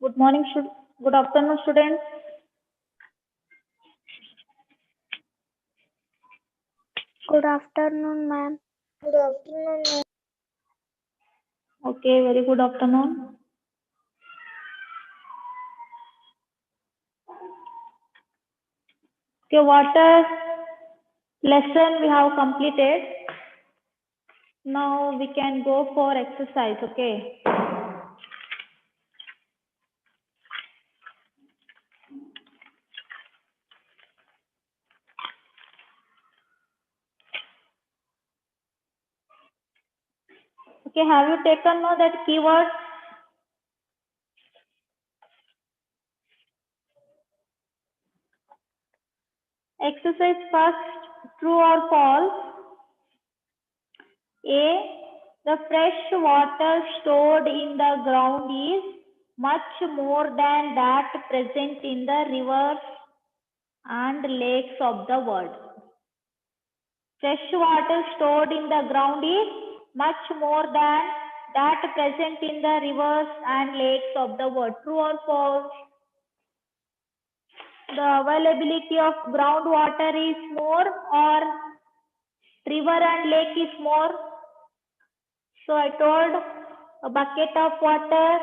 Good morning, good afternoon, students. Good afternoon, ma'am. Good afternoon, ma'am. Okay, very good afternoon. Okay, water lesson we have completed. Now we can go for exercise. Okay. Okay, have you taken note that keywords? Exercise first, true or false? A, the fresh water stored in the ground is much more than that present in the rivers and lakes of the world. Fresh water stored in the ground is much more than that present in the rivers and lakes of the world. True or false? The availability of groundwater is more or river and lake is more? So I told a bucket of water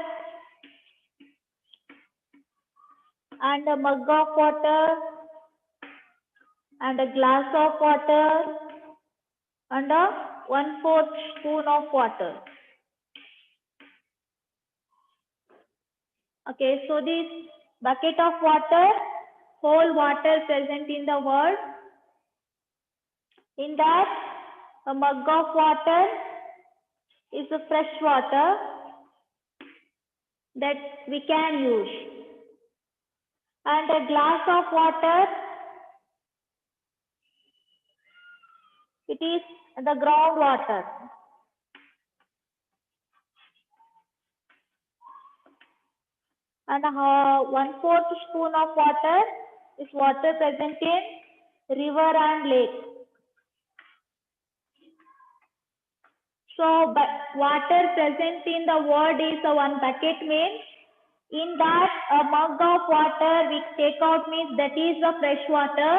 and a mug of water and a glass of water and a 1/4 spoon of water. Okay, so this bucket of water, whole water present in the world. In that, a mug of water is a fresh water that we can use. And a glass of water, it is the groundwater. And 1/4 spoon of water is water present in river and lake. So, but water present in the world is a one bucket means in that a mug of water we take out means that is the fresh water.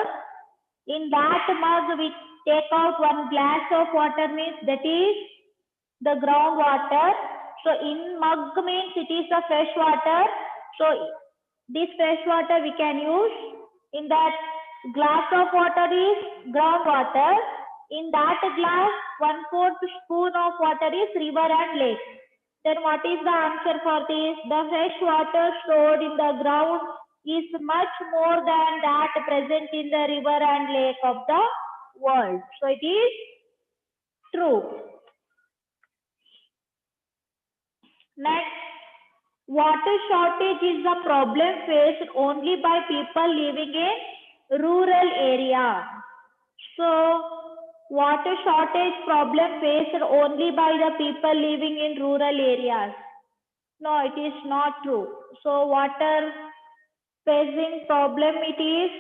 In that mug we take out one glass of water means that is the groundwater. So in mug means it is the fresh water. So this fresh water we can use. In that glass of water is groundwater. In that glass 1/4 spoon of water is river and lake. Then what is the answer for this? The fresh water stored in the ground is much more than that present in the river and lake of the world. So it is true. Next, water shortage is a problem faced only by people living in rural area. So, water shortage problem faced only by the people living in rural areas. No, it is not true. So, water facing problem it is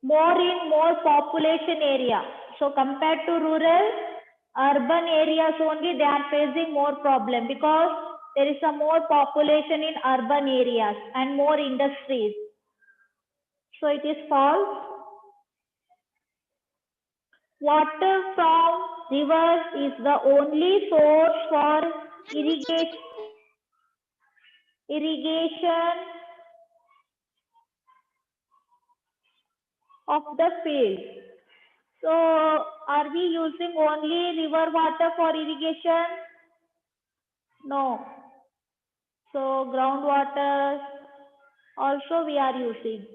more in more population area. So, compared to rural, urban areas only they are facing more problem because there is a more population in urban areas and more industries. So, it is false. Water from rivers is the only source for irrigation of the field. So, are we using only river water for irrigation? No. So, groundwater also we are using.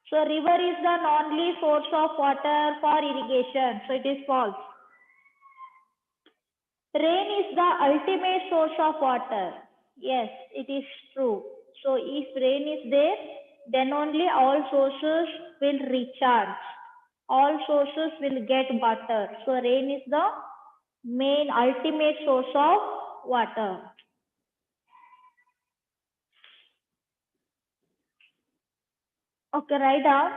So, river is the only source of water for irrigation. So, it is false. Rain is the ultimate source of water. Yes, it is true. So, if rain is there, then only all sources will recharge. All sources will get water. So, rain is the main ultimate source of water. Okay, write down.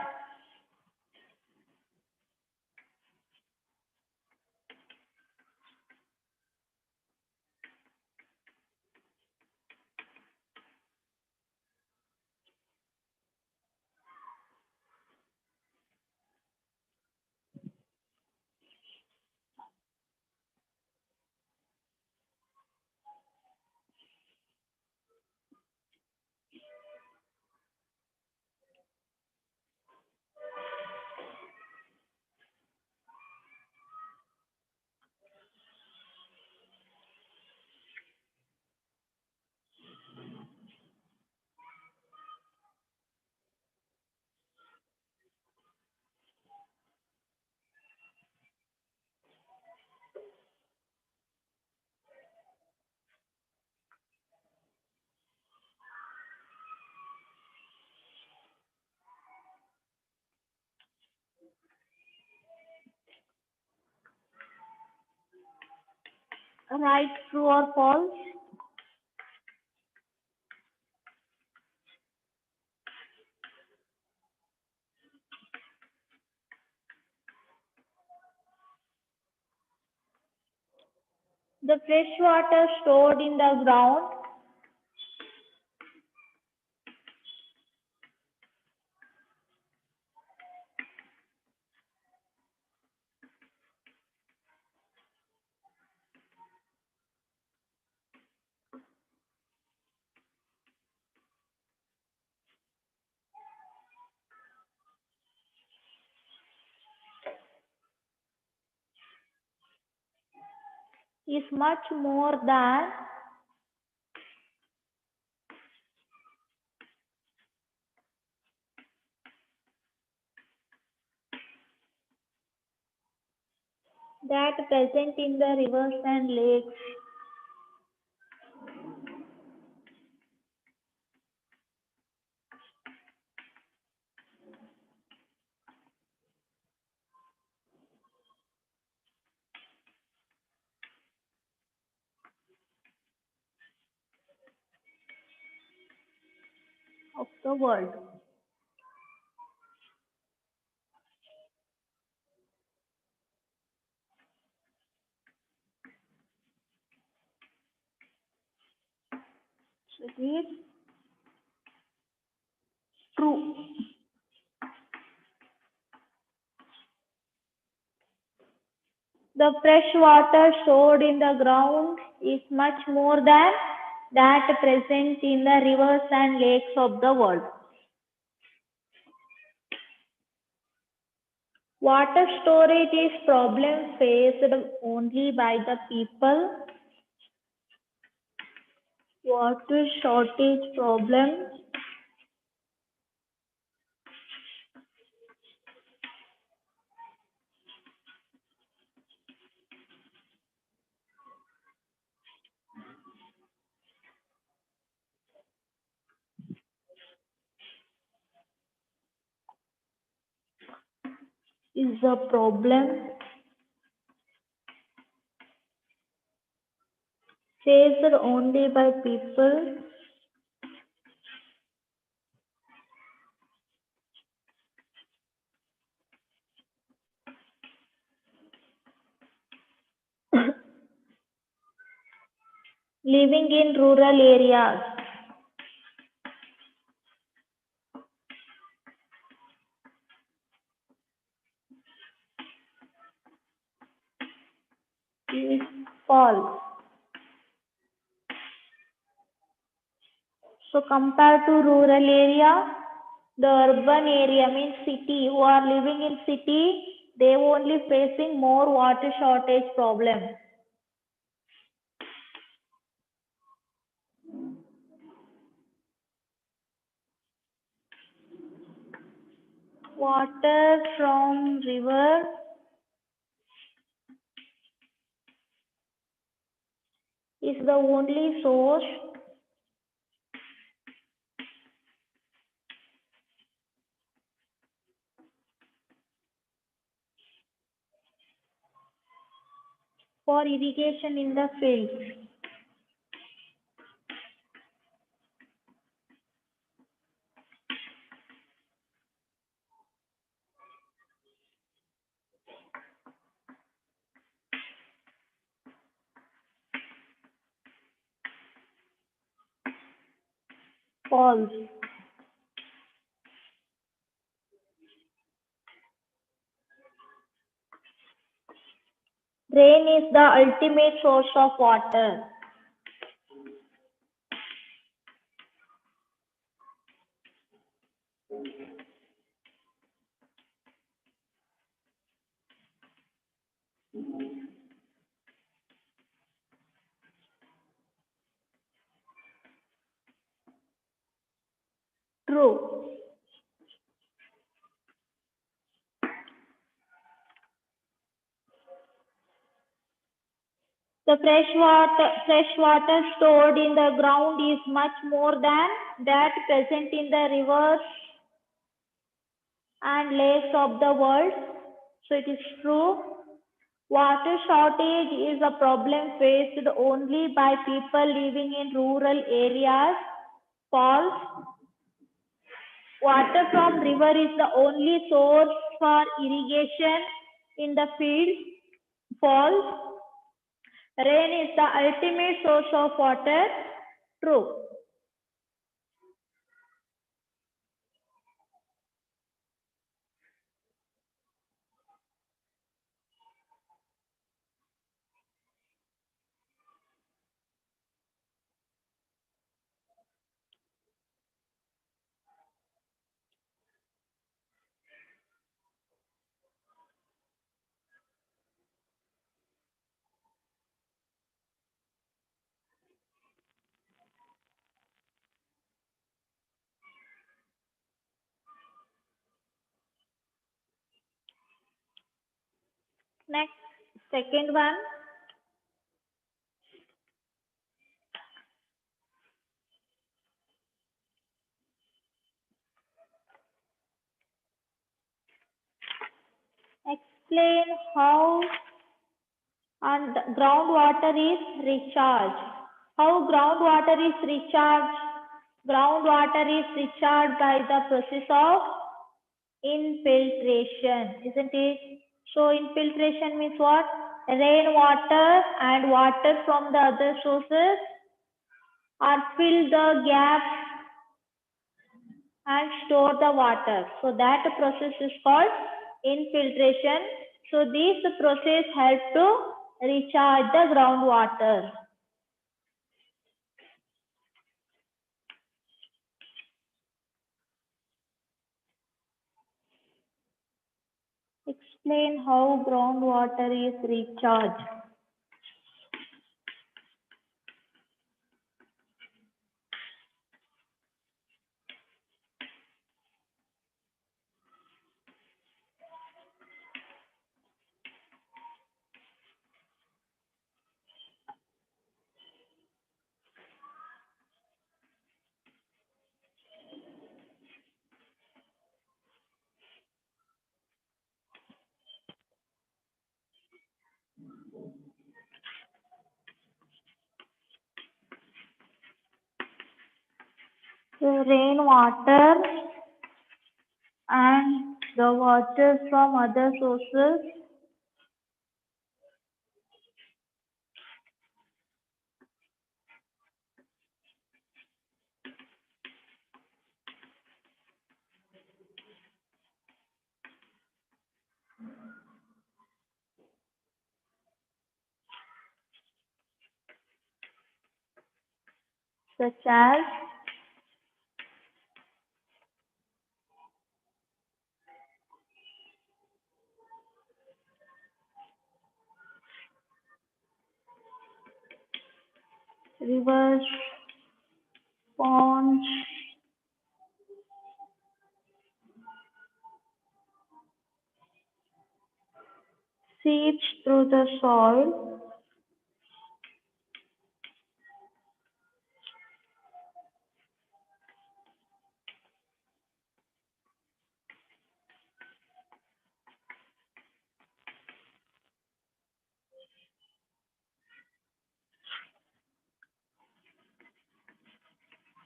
Right, true or false? The fresh water stored in the ground is much more than that present in the rivers and lakes. Of the world. So it is true. The fresh water stored in the ground is much more than that present in the rivers and lakes of the world. Water storage is problem faced only by the people. Water shortage problem is a problem faced only by people living in rural areas. Is false. So compared to rural area, the urban area means city who are living in city, they only facing more water shortage problem. Water from river is the only source for irrigation in the fields. False. Rain is the ultimate source of water. True. The fresh water stored in the ground is much more than that present in the rivers and lakes of the world. So it is true. Water shortage is a problem faced only by people living in rural areas. False. Water from river is the only source for irrigation in the field. False. Rain is the ultimate source of water. True. Next, second one. Explain how and groundwater is recharged. How groundwater is recharged? Groundwater is recharged by the process of infiltration, isn't it? So infiltration means what? Rainwater and water from the other sources are fill the gaps and store the water. So that process is called infiltration. So this process helps to recharge the groundwater. Explain how groundwater is recharged. The rainwater and the water from other sources such as rivers, ponds, seeps through the soil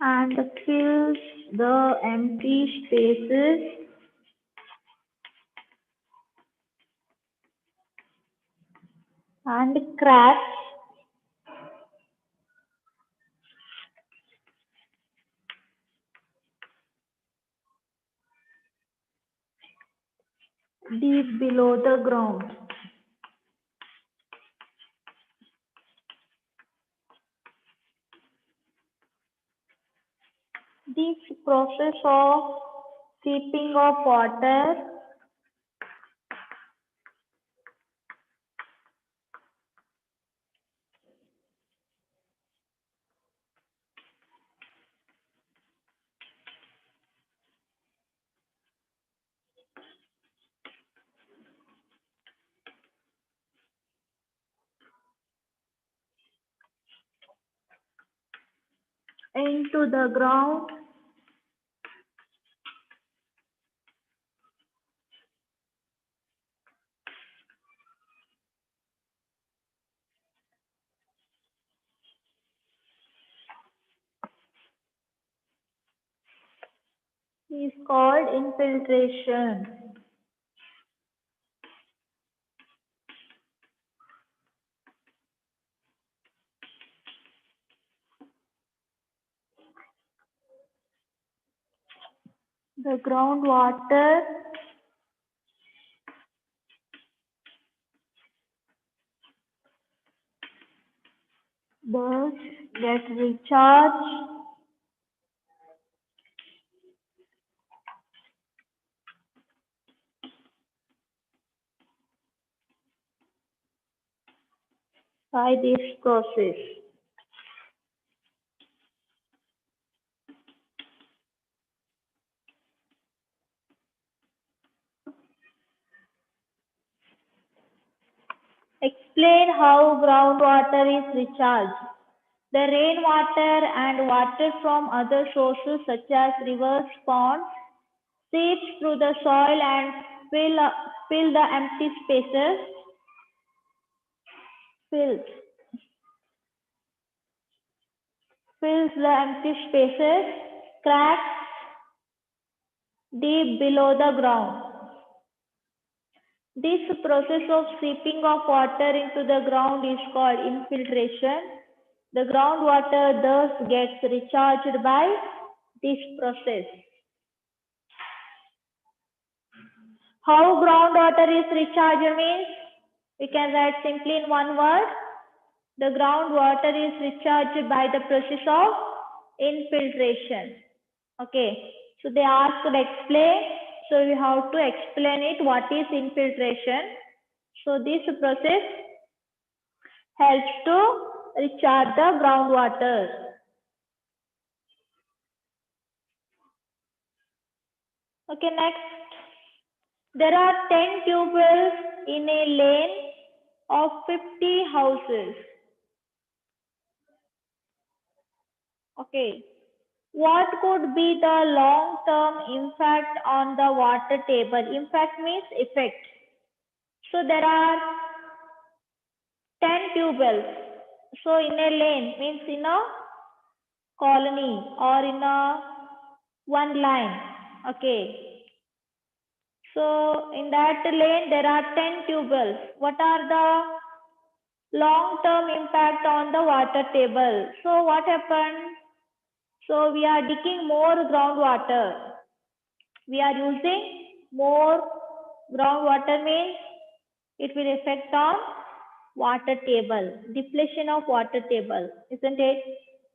and fills the empty spaces and cracks deep below the ground. This process of seeping of water into the ground is called infiltration. The groundwater thus get recharged by this process. Explain how groundwater is recharged. The rainwater and water from other sources such as rivers, ponds seeps through the soil and fill the empty spaces. Fills, fills the empty spaces, cracks deep below the ground. This process of seeping of water into the ground is called infiltration. The groundwater thus gets recharged by this process. How groundwater is recharged means we can write simply in one word. The groundwater is recharged by the process of infiltration. Okay, so they asked to explain. So we have to explain it. What is infiltration? So this process helps to recharge the groundwater. Okay, next. There are 10 tubewells in a lane of 50 houses. Okay. What could be the long-term impact on the water table? Impact means effect. So there are 10 tubewells. So in a lane means in a colony or in a one line. Okay. So in that lane there are 10 tubewells. What are the long-term impact on the water table? So what happened? So we are digging more groundwater. We are using more groundwater means it will affect on water table, depletion of water table, isn't it?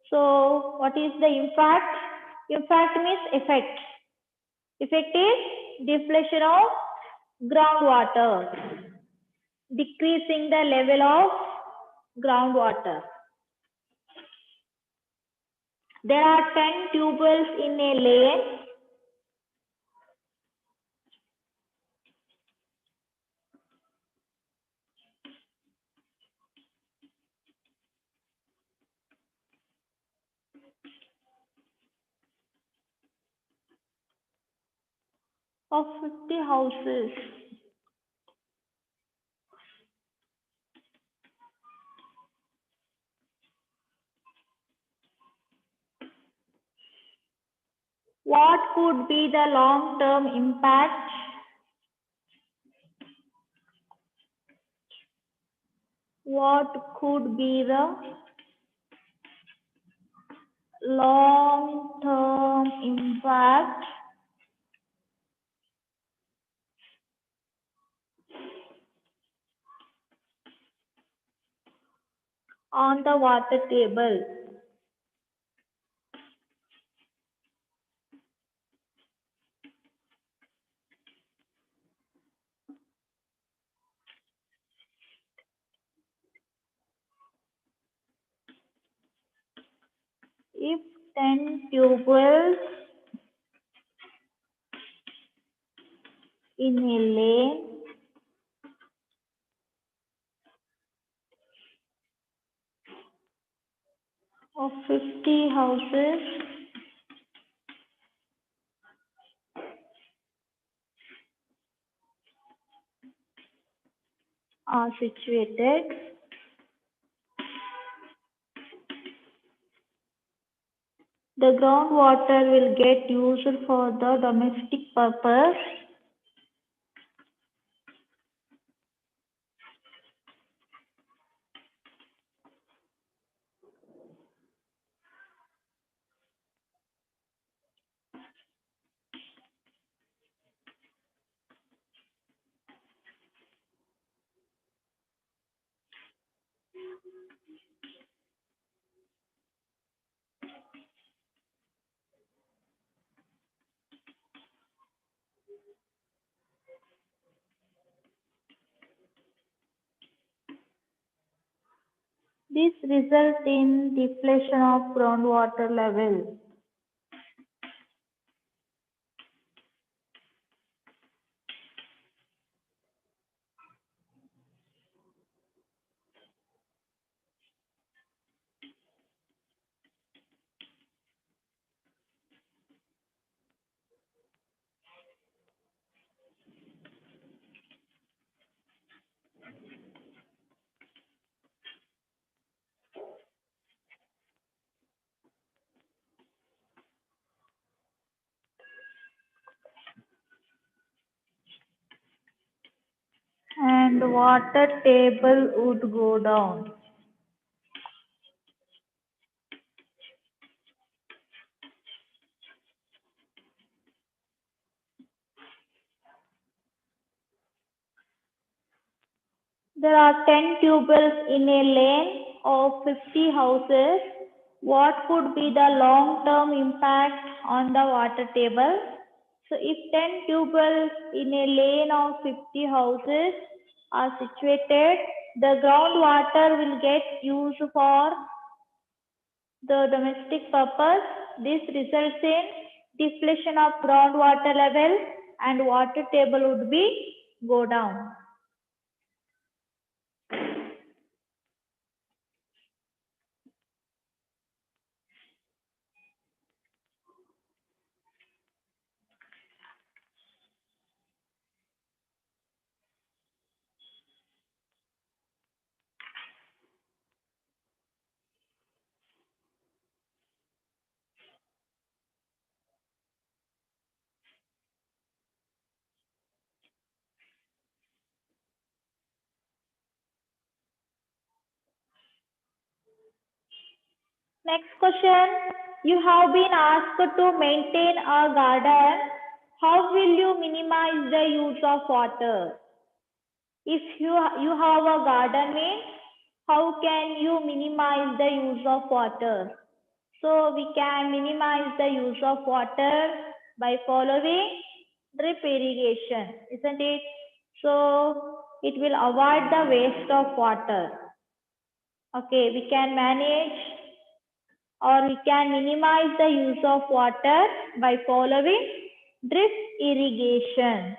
So what is the impact? Impact means effect. Effect is depletion of groundwater, decreasing the level of groundwater. There are 10 tubewells in a lane. Of 50 houses. What could be the long-term impact? What could be the long-term impact on the water table? If 10 tubewells in a lane of 50 houses are situated, the groundwater will get used for the domestic purpose. This results in depletion of groundwater level. And water table would go down. There are 10 tubes in a lane of 50 houses. What could be the long-term impact on the water table? So if 10 tubes in a lane of 50 houses are situated, the groundwater will get used for the domestic purpose. This results in depletion of groundwater level and water table would be go down. Next question, you have been asked to maintain a garden. How will you minimize the use of water? If you have a garden means, how can you minimize the use of water? So we can minimize the use of water by following drip irrigation, isn't it? So it will avoid the waste of water. Okay, we can manage or we can minimize the use of water by following drip irrigation.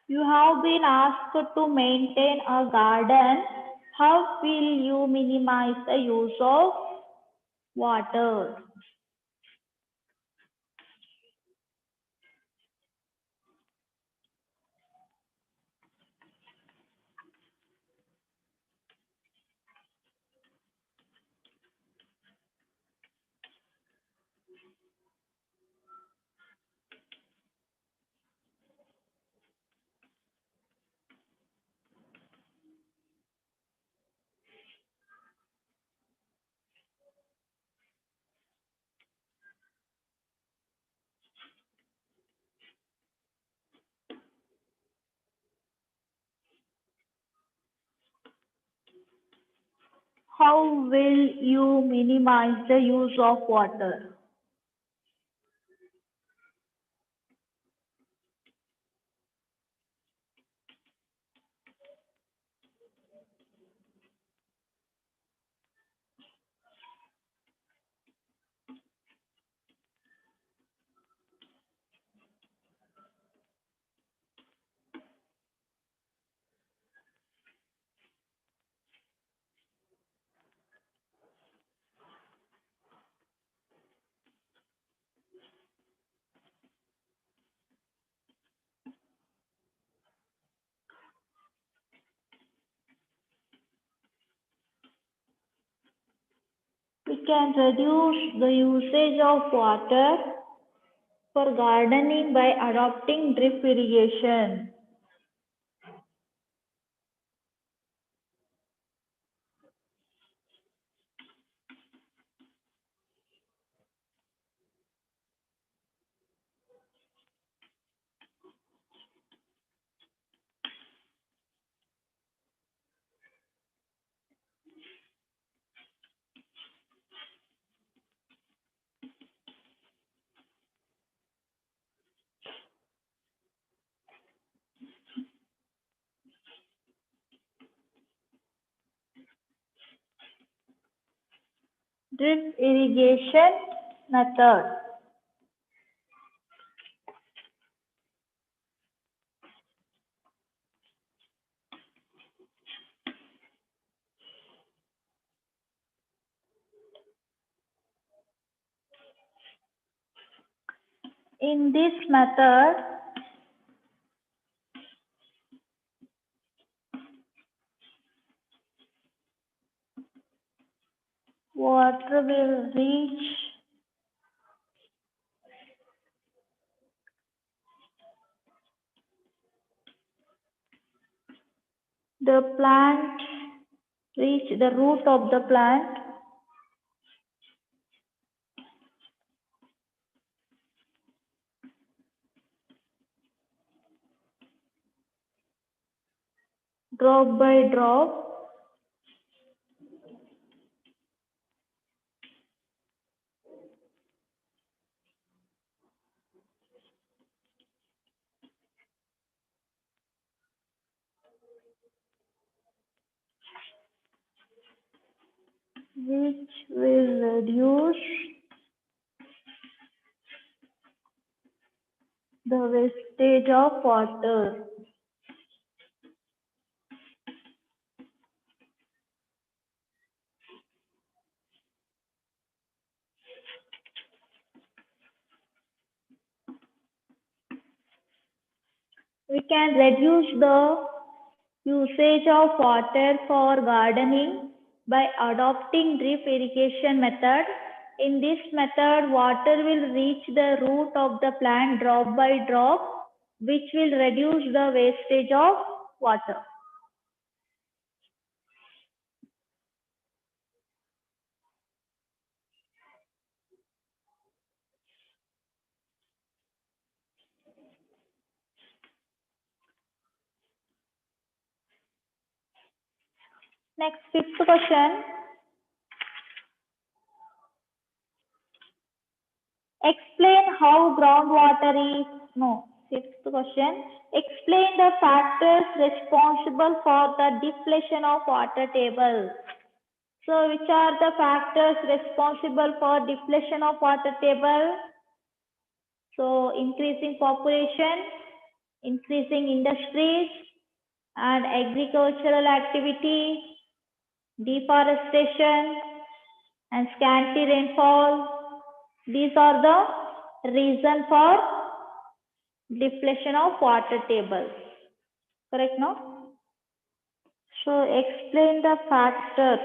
You have been asked to maintain a garden. How will you minimize the use of water? How will you minimize the use of water? We can reduce the usage of water for gardening by adopting drip irrigation. Drip irrigation method. In this method, water will reach the plant, reach the root of the plant, drop by drop, which will reduce the wastage of water. We can reduce the usage of water for gardening by adopting drip irrigation method. In this method, water will reach the root of the plant drop by drop, which will reduce the wastage of water. Next, fifth question. Explain how groundwater is, no, fifth question. Explain the factors responsible for the depletion of water table. So, which are the factors responsible for depletion of water table? So, increasing population, increasing industries and agricultural activity, deforestation and scanty rainfall. These are the reason for deflation of water table. Correct, no? So explain the factors.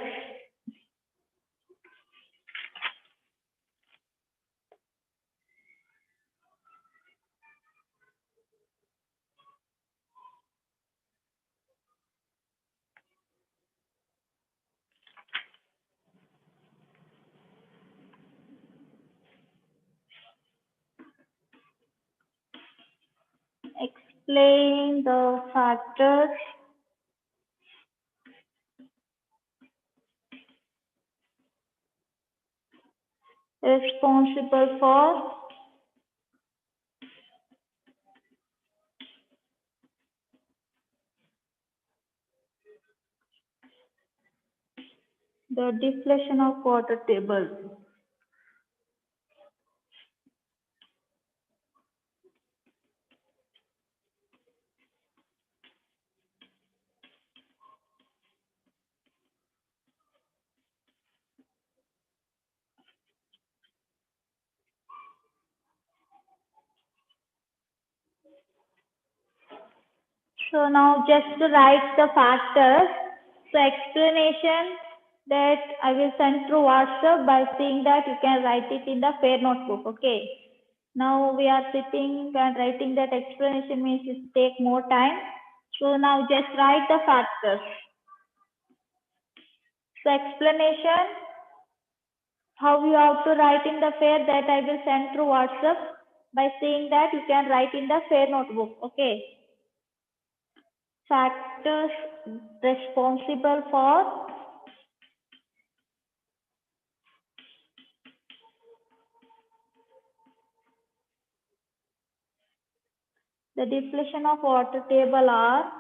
Explain the factors responsible for the deflation of water table. So now just to write the factors. So explanation that I will send through WhatsApp. By seeing that you can write it in the fair notebook. Okay. Now we are sitting and writing that explanation means it take more time. So now just write the factors. So explanation, how you have to write in the fair, that I will send through WhatsApp. By saying that you can write in the fair notebook. Okay. Factors responsible for the deflation of water table are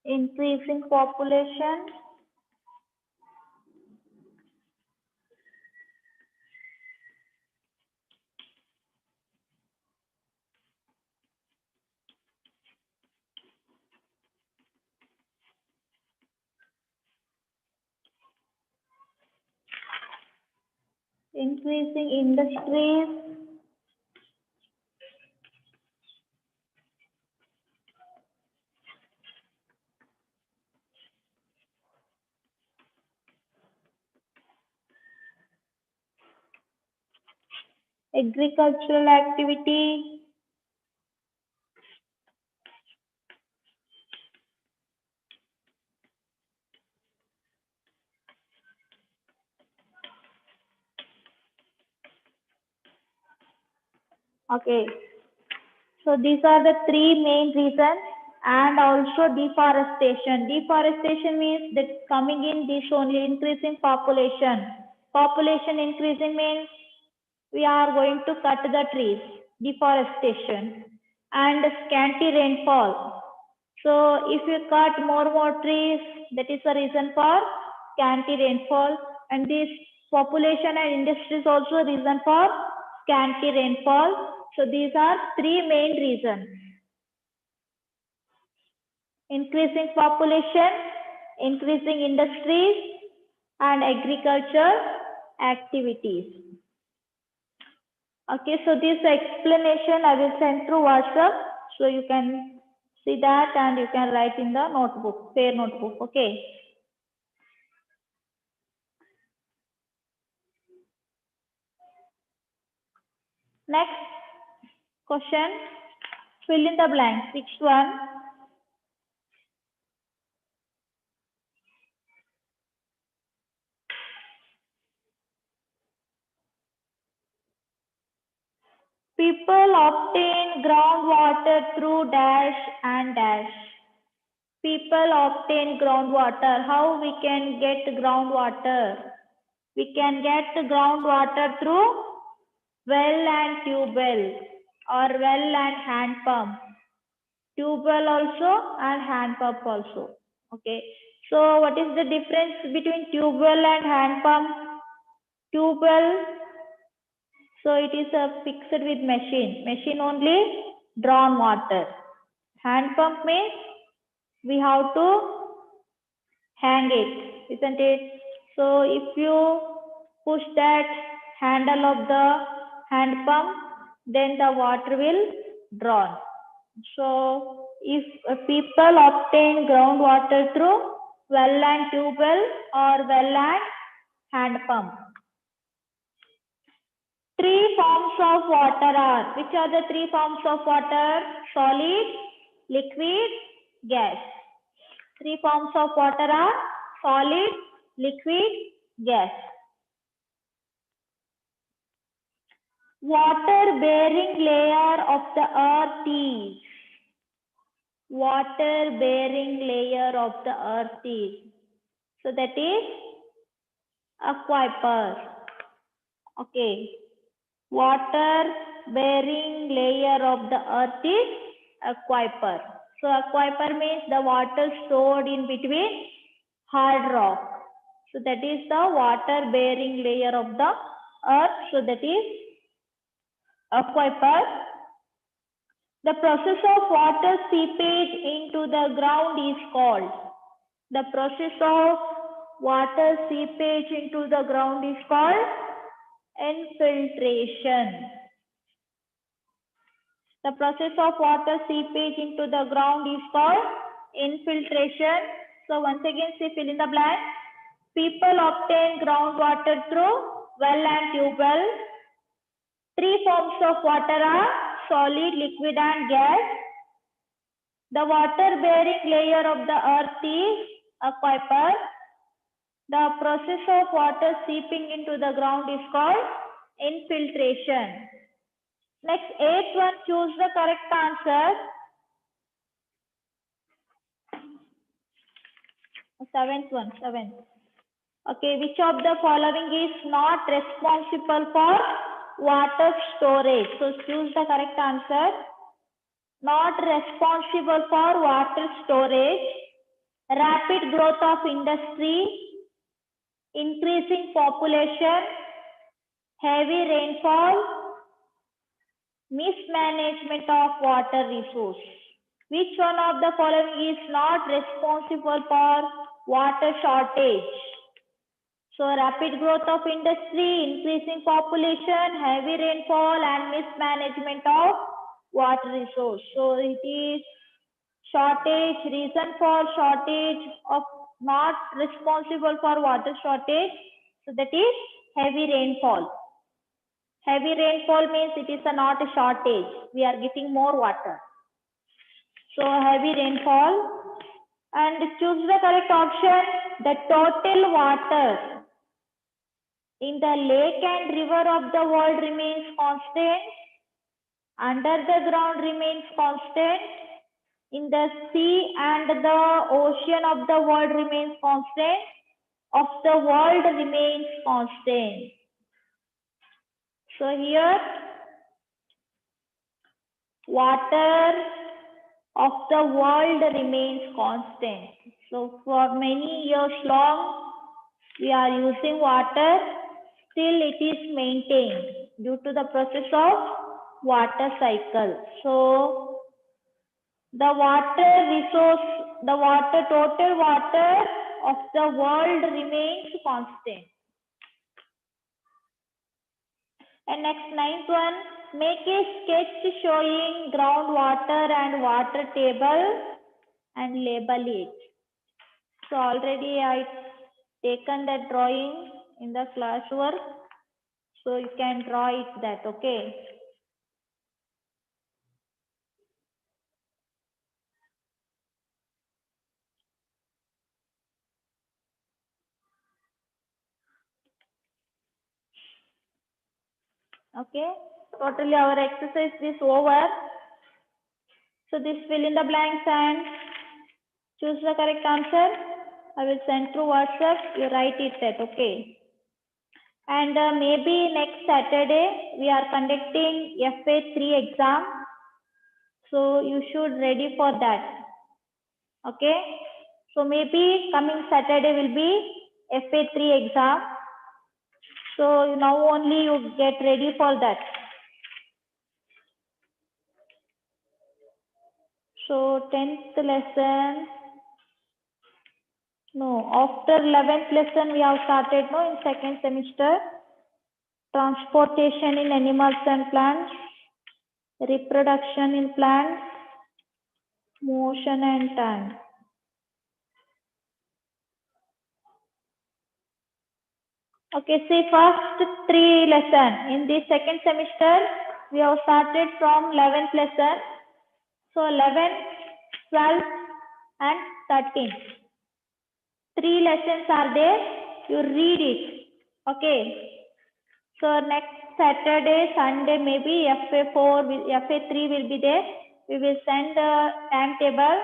increasing population, increasing industries, agricultural activity, okay. So these are the three main reasons, and also deforestation. Deforestation means that coming in this only increasing population. Population increasing means we are going to cut the trees, deforestation, and scanty rainfall. So if you cut more trees, that is the reason for scanty rainfall, and this population and industries also reason for scanty rainfall. So these are three main reasons: increasing population, increasing industries, and agriculture activities. Okay, so this explanation I will send through WhatsApp, so you can see that and you can write in the notebook, fair notebook. Okay. Next question, fill in the blanks. Which one? People obtain groundwater through dash and dash. People obtain groundwater. How we can get groundwater? We can get groundwater through well and tube well. or well and hand pump. Tube well also and hand pump also. Okay. So what is the difference between tube well and hand pump? Tube well, so it is fixed with machine. Machine only drawn water. Hand pump means we have to hang it, isn't it? So if you push that handle of the hand pump, then the water will drawn. So if people obtain groundwater through well and tube well or well and hand pump. Three forms of water are, which are the three forms of water? Solid, liquid, gas. Three forms of water are solid, liquid, gas. Water bearing layer of the earth is. Water bearing layer of the earth is. So that is aquifer. Okay. Water bearing layer of the earth is aquifer. So aquifer means the water stored in between hard rock. So that is the water bearing layer of the earth. So that is aquifer. The process of water seepage into the ground is called. The process of water seepage into the ground is called infiltration. The process of water seepage into the ground is called infiltration. So once again, see fill in the blank. People obtain groundwater through well and tube well. Three forms of water are solid, liquid and gas. The water bearing layer of the earth is aquifer. The process of water seeping into the ground is called infiltration. Next, eighth one, choose the correct answer. Seventh. Okay, which of the following is not responsible for water storage? So choose the correct answer. Not responsible for water storage. Rapid growth of industry, increasing population, heavy rainfall, mismanagement of water resource. Which one of the following is not responsible for water shortage? So rapid growth of industry, increasing population, heavy rainfall and mismanagement of water resource. So it is shortage, reason for shortage of not responsible for water shortage. So that is heavy rainfall. Heavy rainfall means it is not a shortage. We are getting more water. So heavy rainfall. And choose the correct option. The total water in the lake and river of the world remains constant. Under the ground remains constant. In the sea and the ocean of the world remains constant. Of the world remains constant. So here, water of the world remains constant. So for many years long, we are using water, still it is maintained due to the process of water cycle. So the water resource, total water of the world remains constant. And next, ninth one, make a sketch showing groundwater and water table and label it. So already I taken that drawing in the classwork. So you can draw it that, okay. Okay, totally our exercise is over. So this fill in the blanks and choose the correct answer. I will send through WhatsApp. You write it that, okay. And maybe next Saturday we are conducting FA3 exam. So you should ready for that. Okay. So maybe coming Saturday will be FA3 exam. So now only you get ready for that. So 10th lesson. No, after 11th lesson we have started no in second semester. Transportation in animals and plants, reproduction in plants, motion and time. Okay, see first three lesson in the second semester we have started from 11th lesson. So 11th, 12th and 13th. Three lessons are there. You read it. Okay. So next Saturday, Sunday, maybe FA4, FA3 will be there. We will send a timetable.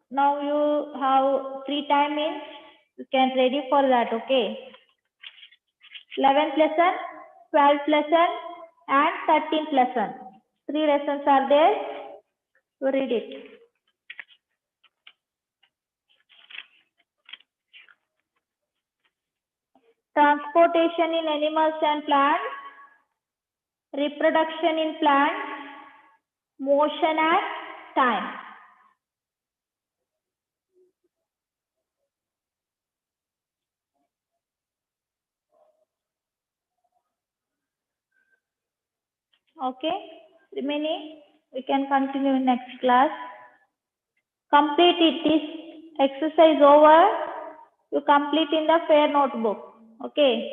Now you have free time means you can ready for that. Okay. 11th lesson, 12th lesson and 13th lesson. Three lessons are there. You read it. Transportation in animals and plants, reproduction in plants, motion and time. Okay, remaining we can continue in next class. Complete it. This exercise over. You complete in the fair notebook. Okay.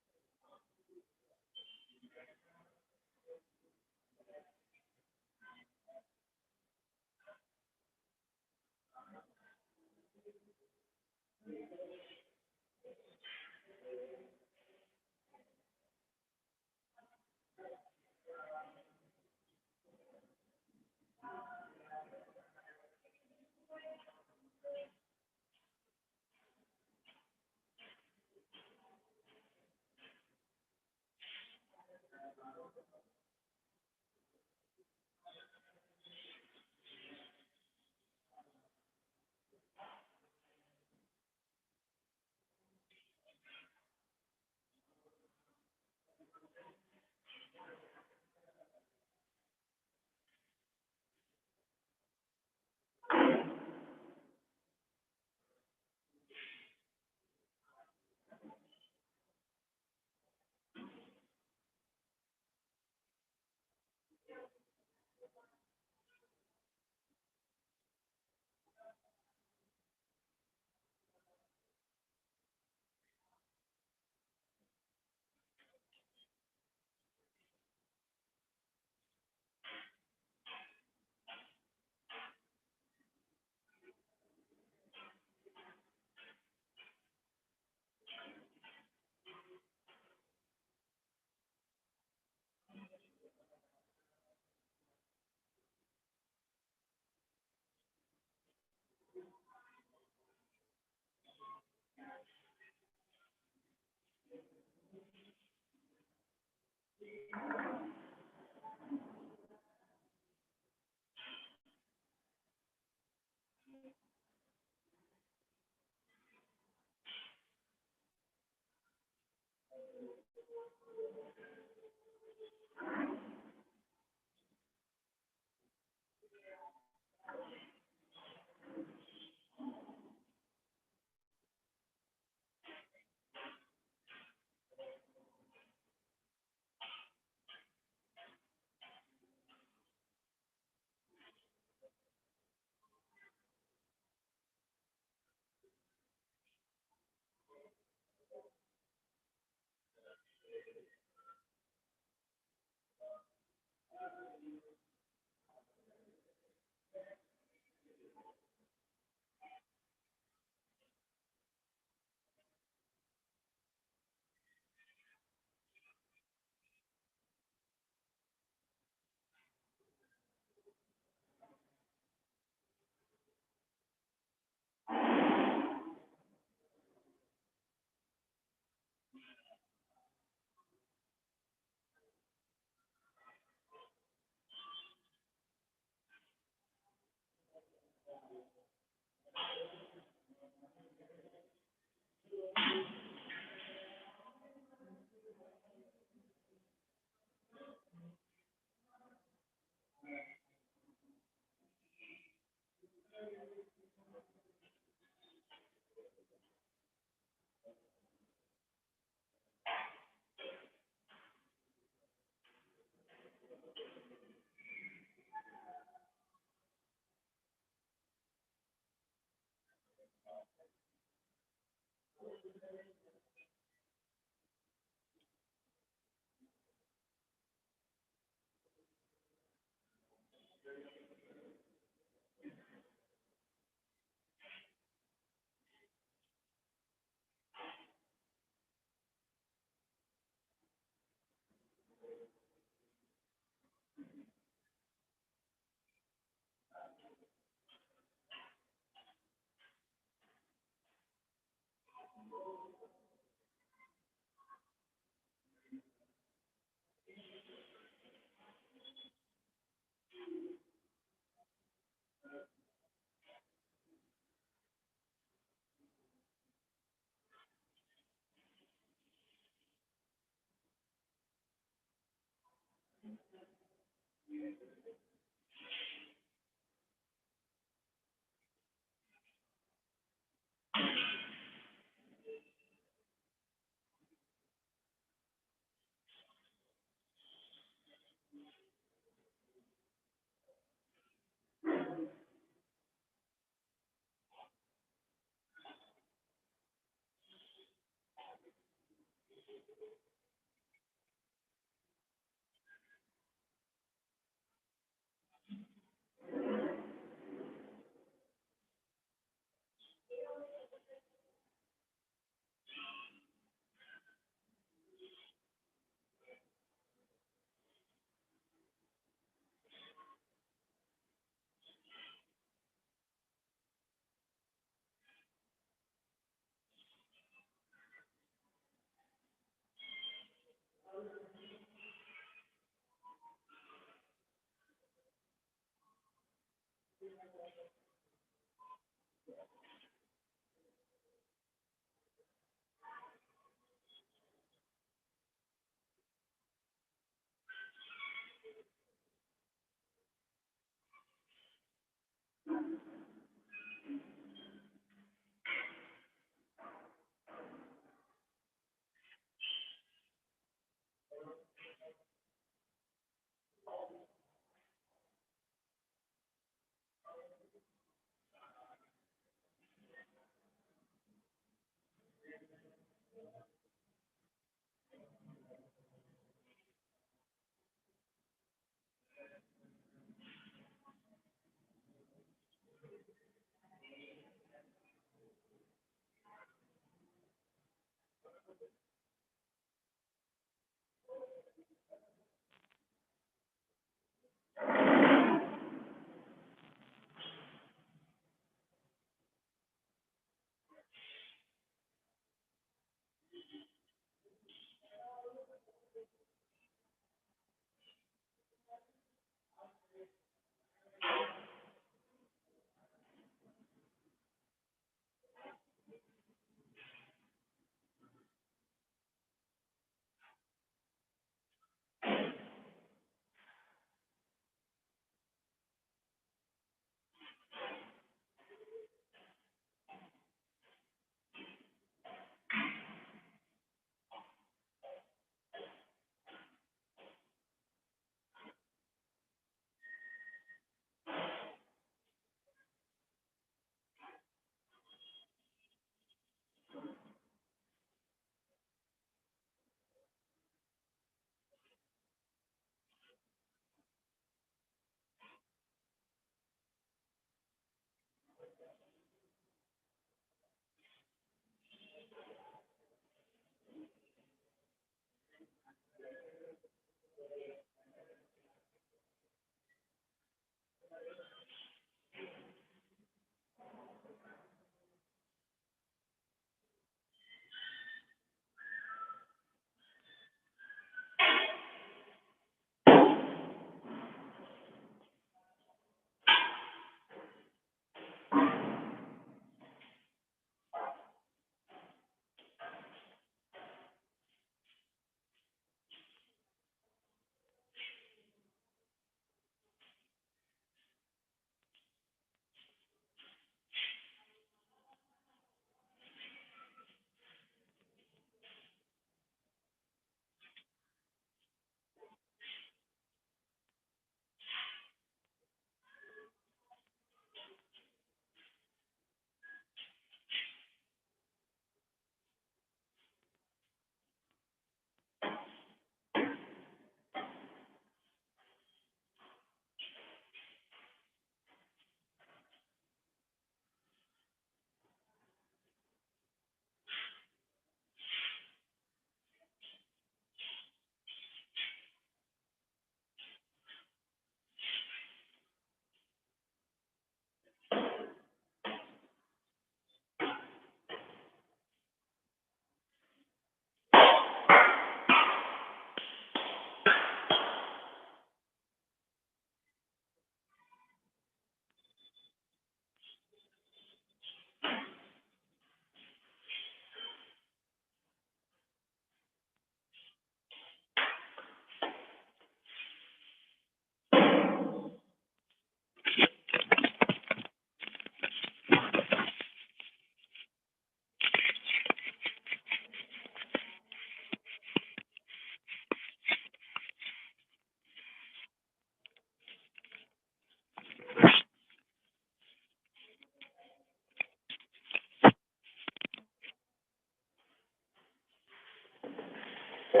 Good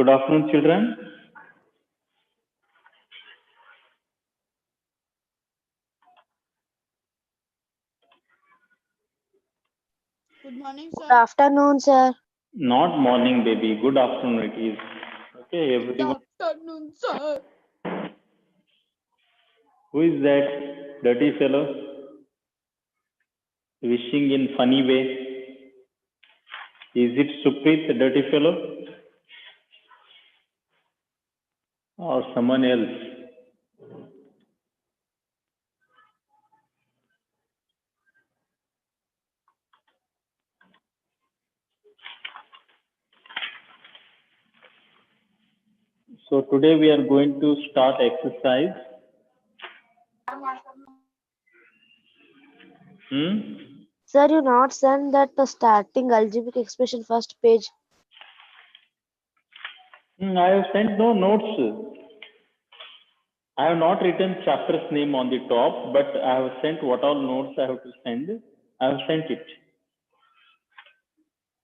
afternoon, children. Good morning, sir. Good afternoon, sir. Not morning, baby. Good afternoon, it is. Okay, Good everyone. afternoon, sir. Who is that dirty fellow? Wishing in funny way. Is it Suprit, the dirty fellow? Or someone else? So today we are going to start exercise. Sir, you not send that the starting algebraic expression first page. I have sent no notes. I have not written chapter's name on the top, but I have sent what all notes I have to send. I have sent it.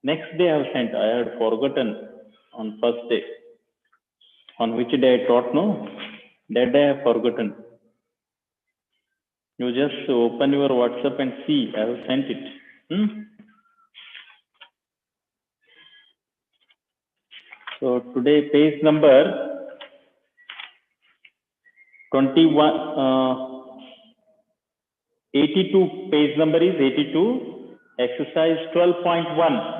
Next day I have sent. I had forgotten on first day. On which day I taught, no? That day I have forgotten. You just open your WhatsApp and see. I have sent it. So today page number 21, 82. Page number is 82. Exercise 12.1.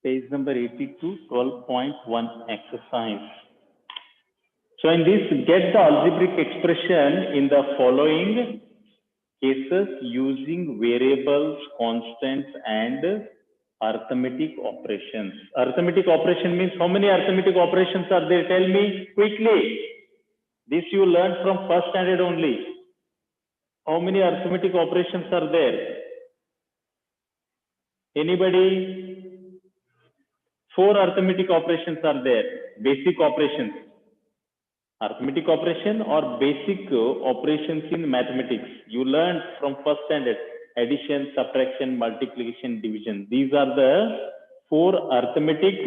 Page number 82, 12.1 exercise. So in this, get the algebraic expression in the following cases using variables, constants, and arithmetic operations. Arithmetic operation means how many arithmetic operations are there? Tell me quickly. This you learned from first standard only. How many arithmetic operations are there? Anybody? 4 arithmetic operations are there. Basic operations. Arithmetic operation or basic operations in mathematics. You learned from first standard. Addition, subtraction, multiplication, division. These are the 4 arithmetic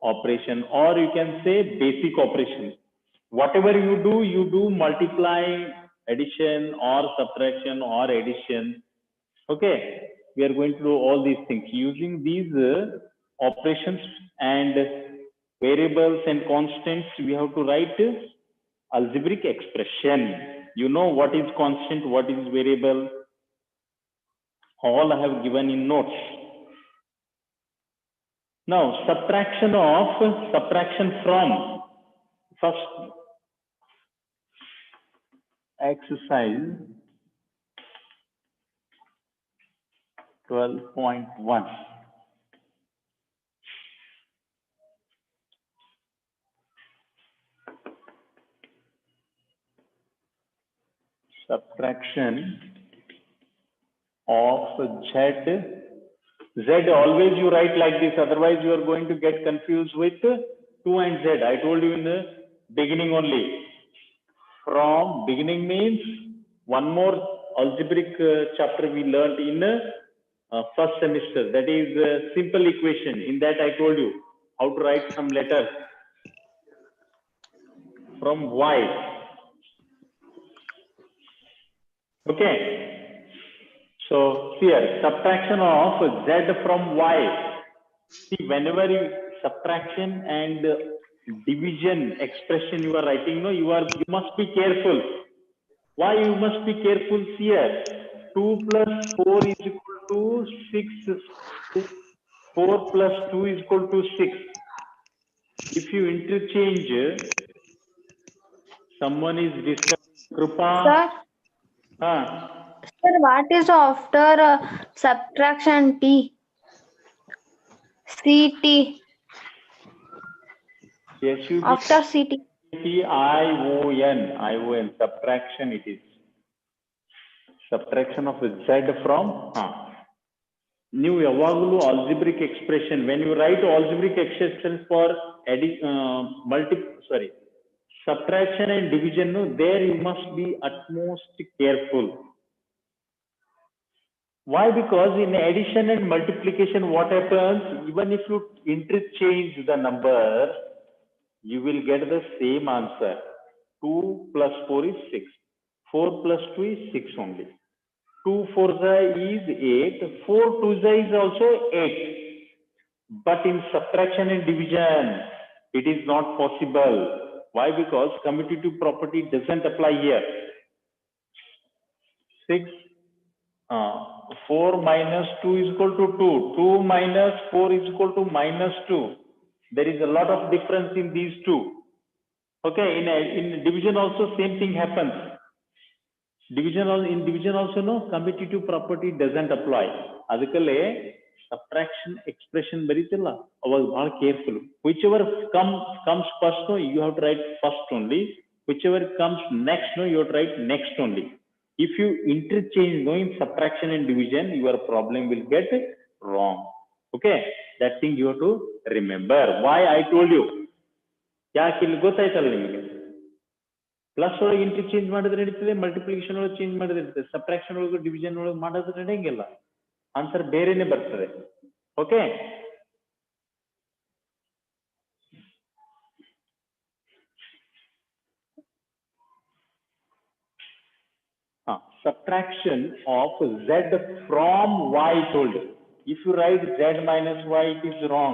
operation, or you can say basic operation. Whatever you do multiply, addition or subtraction or addition. Okay, we are going to do all these things using these operations and variables and constants. We have to write algebraic expression. You know what is constant, what is variable. All I have given in notes. Now subtraction from. First exercise 12.1. Subtraction of Z. Always you write like this, otherwise you are going to get confused with 2 and Z. I told you in the beginning only. From beginning means one more algebraic chapter we learned in first semester. That is simple equation. In that I told you how to write some letters from Y. Okay. So here, subtraction of Z from Y. See, whenever you subtraction and division expression you are writing, no, you must be careful. Why you must be careful here? 2 plus 4 is equal to 6. 4 plus 2 is equal to 6. If you interchange, someone is disturbed. Krupa. Sir, sir, what is after subtraction T? CT. After CT. I-O-N, subtraction it is. Subtraction of Z from new yavagulu algebraic expression. When you write algebraic expressions for subtraction and division, no, there you must be utmost careful. Why? Because in addition and multiplication, what happens? Even if you interchange the number, you will get the same answer. 2 plus 4 is 6. 4 plus 2 is 6 only. 2 4 is 8. 4 2 is also 8. But in subtraction and division, it is not possible. Why? Because commutative property doesn't apply here. 6, 4 minus 2 is equal to 2. 2 minus 4 is equal to minus 2. There is a lot of difference in these two. Okay, in division also same thing happens. In division also, no, commutative property doesn't apply. Adikale subtraction expression baritilla. Our careful. Whichever comes first, no, you have to write first only. Whichever comes next, no, you have to write next only. If you interchange, no, in subtraction and division, your problem will get wrong. Okay, that thing you have to remember. Why I told you. ಯಾಕೆ ಇಲ್ಲಿ ಗೊತ್ತಾಯ್ತಲ್ಲ ನಿಮಗೆ plus ಒಳಗೆ interchange ಮಾಡಿದ್ರೆ ನಡೀತದೆ multiplication ಒಳಗೆ change ಮಾಡಿದ್ರೆ ನಡೀತದೆ ಸಬ್ಟ್ರಾಕ್ಷನ್ ಒಳಗೆ ಡಿವಿಷನ್ ಒಳಗೆ ಮಾಡೋದು ನಡೆಯಂಗಿಲ್ಲ ಆನ್ಸರ್ ಬೇರೆನೆ ಬರ್ತದೆ okay subtraction of z from y told. If you write z minus y, it is wrong.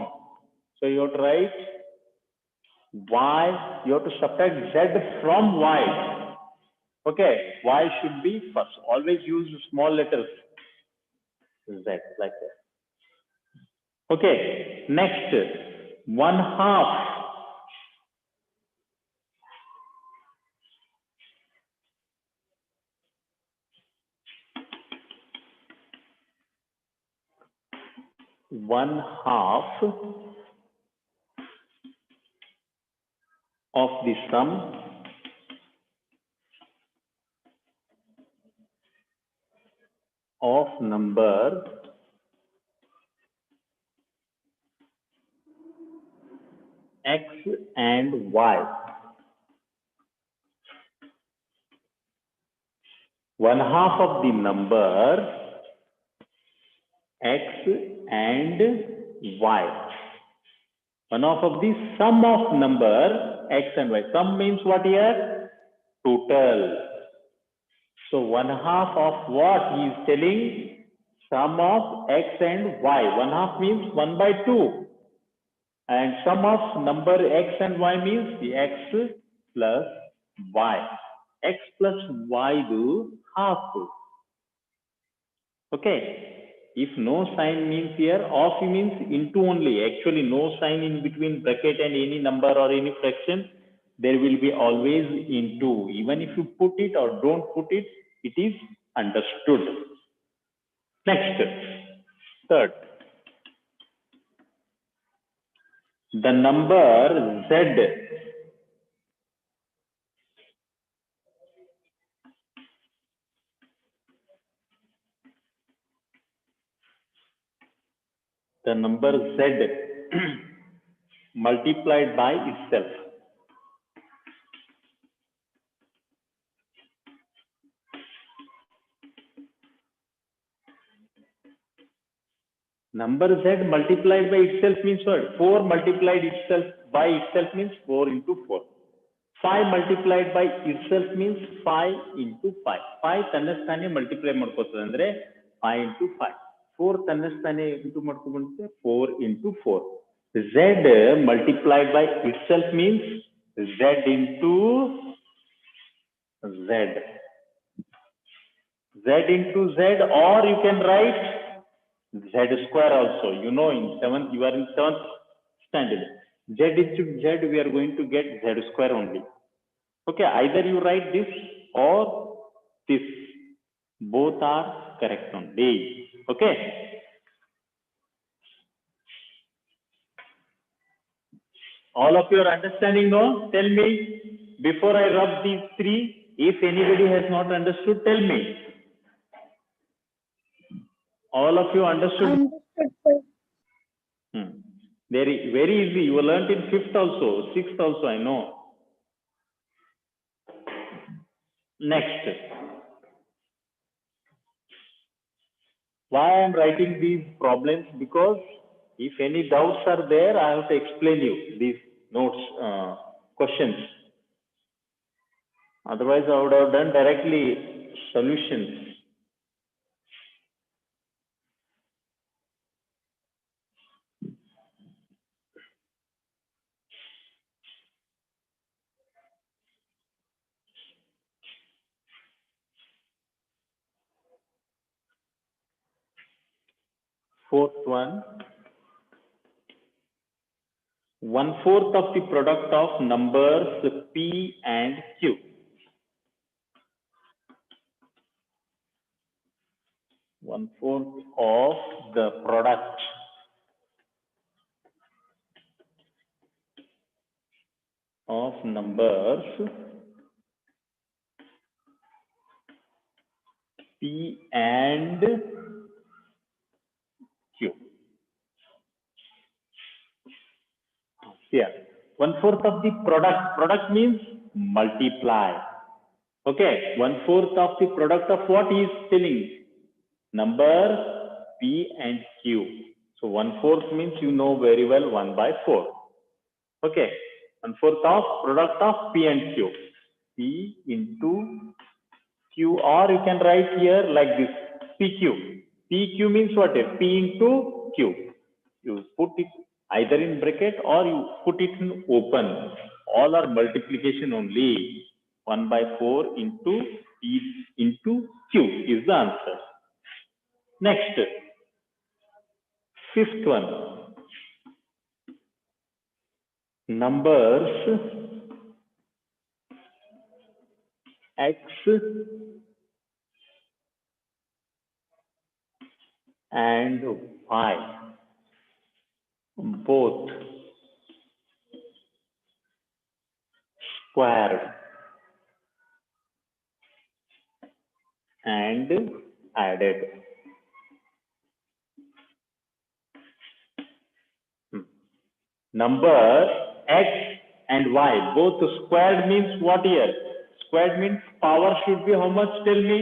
So you have to write y, you have to subtract z from y. Okay, y should be first. Always use small letters z like that. Okay, next 1/2. One half of the sum of number x and y. 1/2 of the number x and y. 1/2 of the sum of number x and y. Sum means what here? Total. So 1/2 of what he is telling? Sum of x and y. 1/2 means 1/2. And sum of number x and y means the x plus y. X plus y do half. Okay. If no sign means here, of means into only. Actually, no sign in between bracket and any number or any fraction. There will be always into. Even if you put it or don't put it, it is understood. Next, third. The number z multiplied by itself. Number z multiplied by itself means what? 4 multiplied itself by itself means 4 into 4. 5 multiplied by itself means 5 into 5. 5 ತನ್ನಸ್ತಾನೆ multiply ಮಾಡ್ಕೋತದೆ ಅಂದ್ರೆ 5 into 5. 4 ತನ್ನಸ್ತಾನೆ into ಮಾಡ್ಕೊಂಡ್ರೆ 4 into 4. Z multiplied by itself means z into z. Z into z, or you can write z square also. You know, in 7th, you are in 7th standard. Z into z, we are going to get z square only. Okay, either you write this or this. Both are correct only. Okay. All of you are understanding now? Tell me, before I rub these three, if anybody has not understood, tell me. All of you understood? Very, very easy. You learned in 5th also, 6th also, I know. Next, why I am writing these problems? Because if any doubts are there, I have to explain you these notes, questions. Otherwise, I would have done directly solutions. Fourth one, 1/4 of the product of numbers P and Q. 1/4 of the product of numbers P and Q. Here, 1/4 of the product. Product means multiply. Okay, 1/4 of the product of what he is telling? Number P and Q. So 1/4 means you know very well 1/4. Okay, 1/4 of product of P and Q. P into Q, or you can write here like this, PQ. PQ means what? P into Q. You put it either in bracket or you put it in open. All are multiplication only. 1/4 into P into Q is the answer. Next, fifth one. Numbers X and Y, both squared and added. Number X and Y, both squared means what here? Squared means power should be how much? Tell me.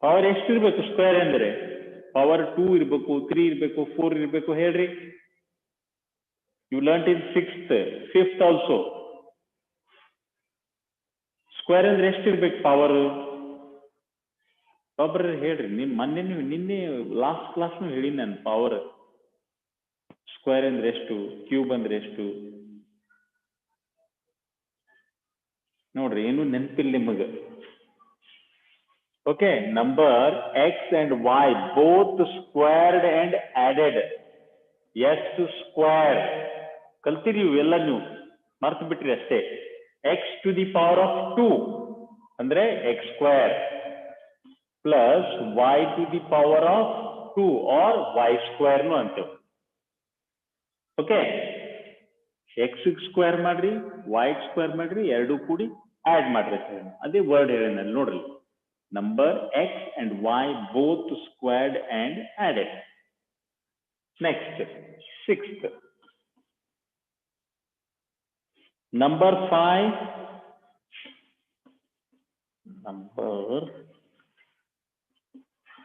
Power ಎಷ್ಟು ಇರಬೇಕು square ಅಂದ್ರೆ? Power 2 ಇರಬೇಕು, 3 ಇರಬೇಕು, 4 ಇರಬೇಕು, ಹೇಳ್ರಿ. You learnt in 6th, 5th also. Square ಅಂದ್ರೆ ಎಷ್ಟು ಇರಬೇಕು ಪವರ್? ಒಬ್ಬರು ಹೇಳ್ರಿ. ನಿನ್ನೆ ಲಾಸ್ಟ್ ಕ್ಲಾಸ್ ಹೇಳಿ ನಾನು ಪವರ್. ಸ್ಕ್ವೇರ್ ಅಂದ್ರೆ ಎಷ್ಟು, ಕ್ಯೂಬ್ ಅಂದ್ರೆ ಎಷ್ಟು ನೋಡ್ರಿ, ಏನು ನೆನಪಿಲ್ಲ ನಿಮಗೆ. Okay, number X and Y both squared and added. X square ಕಲ್ತಿರಿ, ಇವೆಲ್ಲ ನೀವು ಮರ್ತು ಬಿಟ್ರಿ ಅಷ್ಟೇ. X to the power of 2 ಅಂದ್ರೆ X square plus Y to the power of 2 or Y square ನು ಅಂತೇವೆ. ಓಕೆ, ಎಕ್ಸ್ ಸ್ಕ್ವೇರ್ ಮಾಡ್ರಿ, ವೈ ಸ್ಕ್ವೇರ್ ಮಾಡ್ರಿ, ಎರಡು ಕೂಡಿ ಆಡ್ ಮಾಡ್ರಿ. ಅದೇ ವರ್ಡ್ ಹೇಳಿನಲ್ಲಿ ನೋಡ್ರಿ. Number X and Y both squared and added. Next, sixth. Number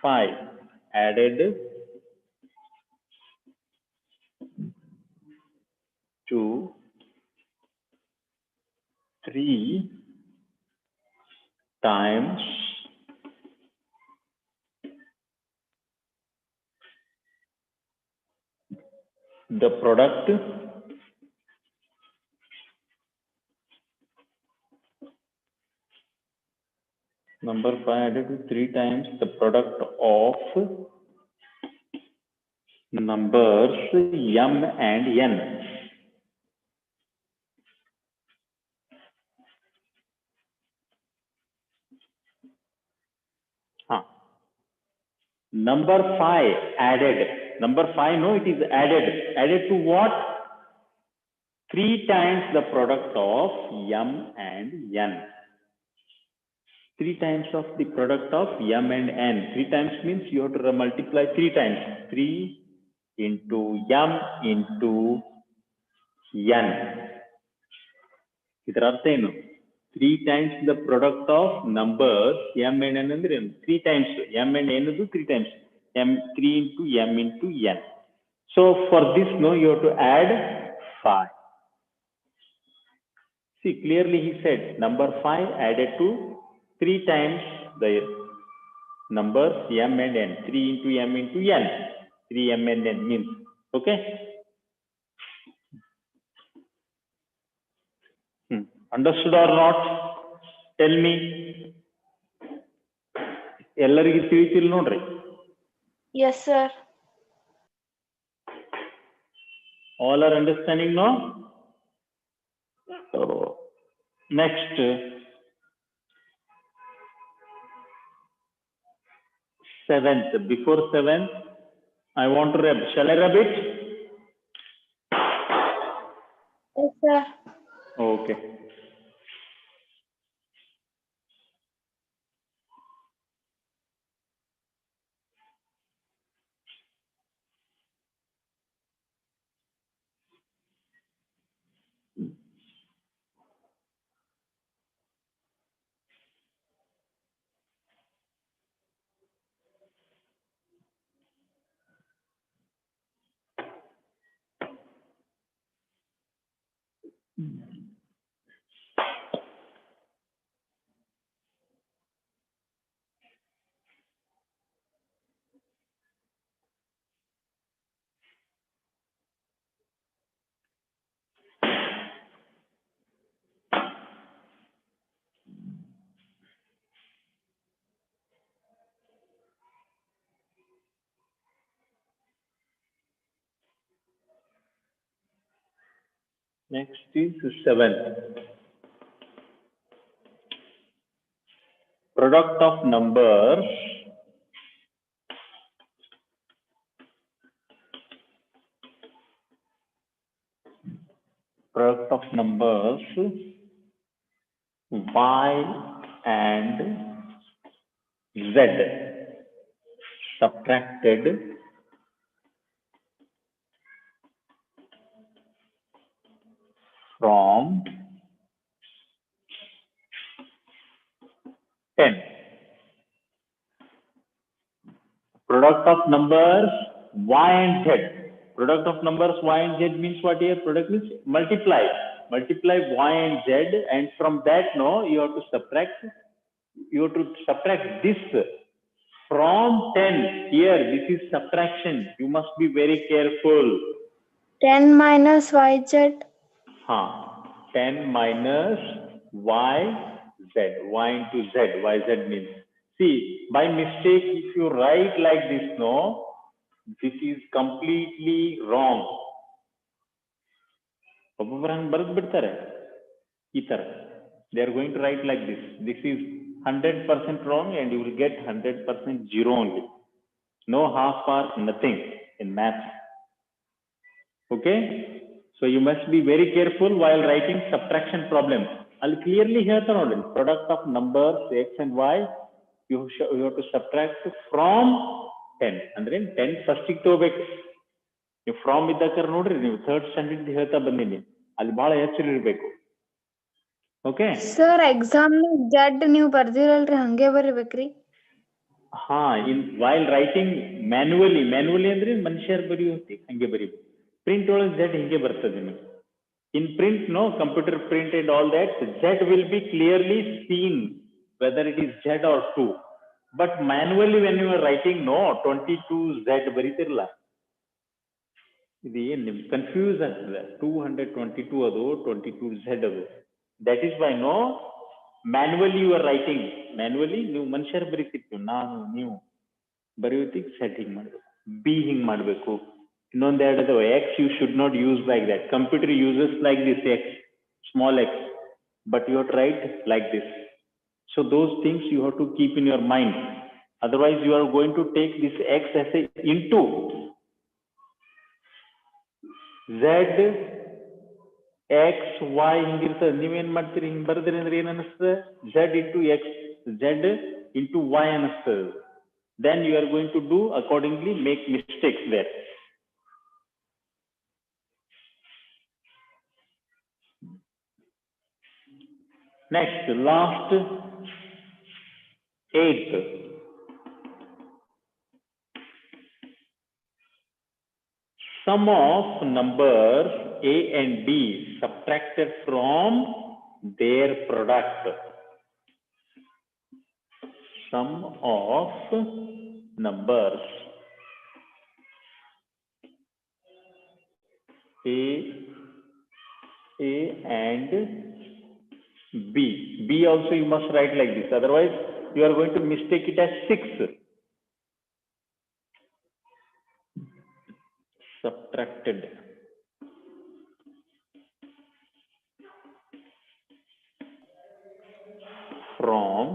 5 added to 3 times the product number 5 added to 3 times the product of numbers m and n. Number 5 added. Number 5, no, it is added. Added to what? 3 times the product of m and n. 3 times of the product of m and n. 3 times means you have to multiply 3 times. 3 into m into n. ಇದರ ಅರ್ಥ ಏನು? 3 times the product of numbers m and n ಅಂದ್ರೆ 3 times m and n is 3 times m 3 into m into n. So for this no you have to add 5. See clearly he said number 5 added to 3 times the numbers m and n. 3 into m into n. 3 m and n means okay. Understood or not? Tell me. ಎಲ್ಲರಿಗೂ ತಿಳಿತಿಲ್ಲ ನೋಡ್ರಿ. Yes, sir. All are understanding no? So next, seventh. Before seventh, I want to rub. Shall I rub it? Yes, sir. Okay. Next is seventh. Product of numbers. Product of numbers y and z subtracted from 10. Product of numbers y and z. Product of numbers y and z means what here? Product means multiply. Multiply y and z, and from that no you have to subtract. You have to subtract this from 10. Here this is subtraction. You must be very careful. 10 minus yz. 10 minus yz. Y into z. Yz means. See, by mistake, if you write like this, no, this is completely wrong. They are going to write like this. This is 100% wrong, and you will get 100% zero only. No half or nothing in maths. Okay? So you must be very careful while writing subtraction problems. I'll clearly here product of numbers x and y. You have to subtract from 10. Andre 10 first ತಗೋಬೇಕು. ನೀವು from ಇದ್ದಕ್ಕೆ ನೋಡ್ರಿ ನೀವು third standard ಹೇಳ್ತಾ ಬಂದೀನಿ ಅಲ್ಲಿ ಬಹಳ ಎಚ್ಚರ ಇರಬೇಕು. ಓಕೆ ಸರ್ ಎಕ್ಸಾಮ್ ಜಡ್ ನೀವು ಬರ್ದಿರಲ್ರಿ ಹಂಗೆ ಬರಿಬೇಕ್ರಿ? ಇನ್ ವೈಲ್ ರೈಟಿಂಗ್ ಮ್ಯಾನ್ಯುವಲಿ ಅಂದ್ರೆ ಮನುಷ್ಯರು ಬರೆಯುತ್ತಿ ಹಂಗೆ ಬರಿಬೇಕು. ಪ್ರಿಂಟ್ ಒಳಗೆ z ಹಿಂಗೆ ಬರ್ತದೆ ನಿಮಗೆ. In print, no, computer print and all that, z will be clearly seen whether it is z or 2. But manually when you are writing, no, 22z baritirla. Idi confuse agtade. 222 adu 22z adu. That is why no, manually you are writing. Manually ನೀವು ಮನುಷ್ಯರು ಬರೀತಿತ್ತು, ನಾನು ನೀವು ಬರೆಯುತ್ತಿಗೆ setting ಮಾಡಬೇಕು. B ಹಿಂಗ್ ಮಾಡಬೇಕು. ಇನ್ನೊಂದು ಎರಡು x you should not use like that. Computer uses like this x, small x, but you have to write like this. So those things you have to keep in your mind. Otherwise you are going to take this x as a into z x y ಹಿಂಗಿರ್ತದೆ. ನೀವೇನ್ ಮಾಡ್ತೀರಿ? ಹಿಂಗ್ ಬರ್ದ್ರಿ ಅಂದ್ರೆ ಏನ್ ಅನಿಸ್ತದೆ? z into x, z into y ಅನಿಸ್ತದೆ. Then you are going to do accordingly, make mistakes there. Next, last, eighth. Sum of numbers A and B subtracted from their product. Sum of numbers A and B. B also you must write like this. Otherwise, you are going to mistake it as 6. Subtracted from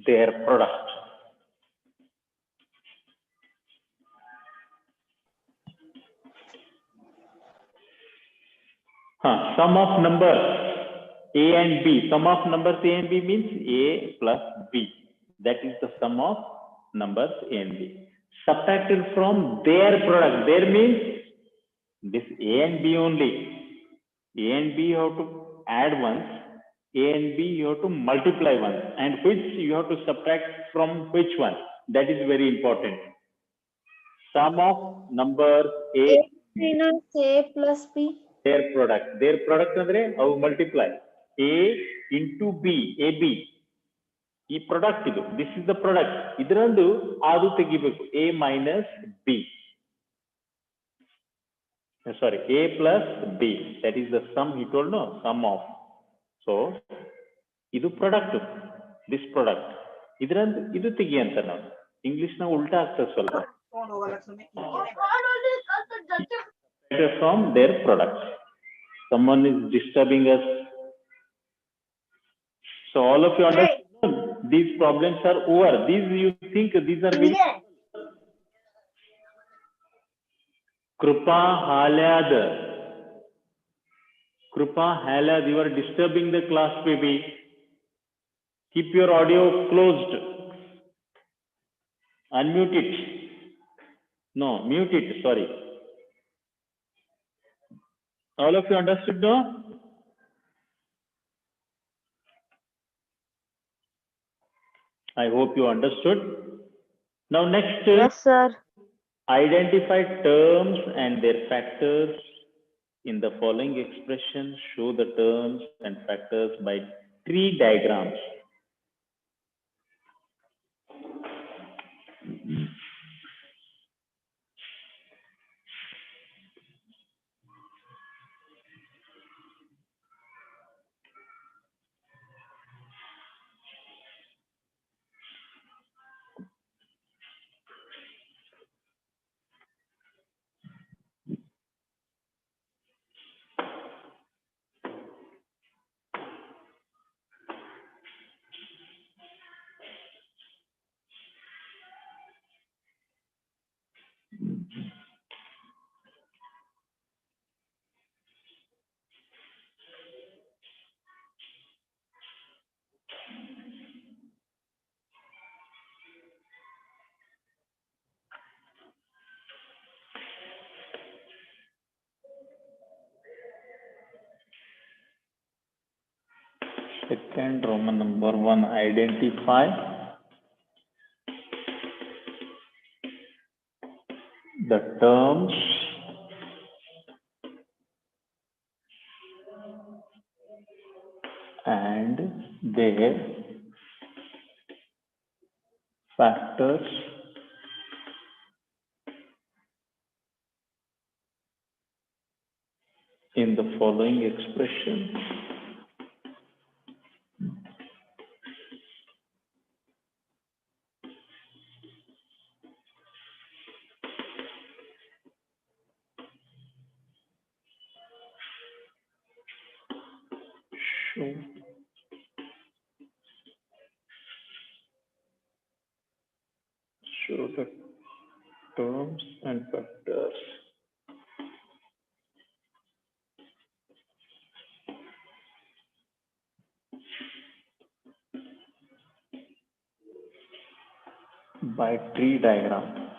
their product. Sum of numbers A and B. Sum of numbers A and B means A plus B. That is the sum of numbers A and B. Subtracted from their product. There means this A and B only. A and B you have to add once. A and B you have to multiply once. And which you have to subtract from which one? That is very important. Sum of numbers A minus A plus B. Their product andre how multiply A into B, AB. ಈ product ಇದು, this is the product. ಇದರಂದು ಅದು ತೆಗಿಬೇಕು, A minus B. Sorry, A plus B. That is the sum he told, no? Sum of. So, ಇದು product, this product. ಇದರಂದು ಇದು ತೆಗಿ ಅಂತ ನಾವು English ನ ಉಲ್ಟಾ ಆಗ್ತದೆ ಸ್ವಲ್ಪ. From their product. Someone is disturbing us. So all of you understand these problems are over. These you think these are very Krupa Halad. Krupa Halad, you are disturbing the class, baby. Keep your audio closed. Unmute it. No, mute it, sorry. All of you understood, no? I hope you understood. Now next, Yes, sir. identify terms and their factors in the following expression. Show the terms and factors by tree diagrams. Second, Roman number 1, identify the terms and their factors in the following expression. Show the terms and factors by tree diagram.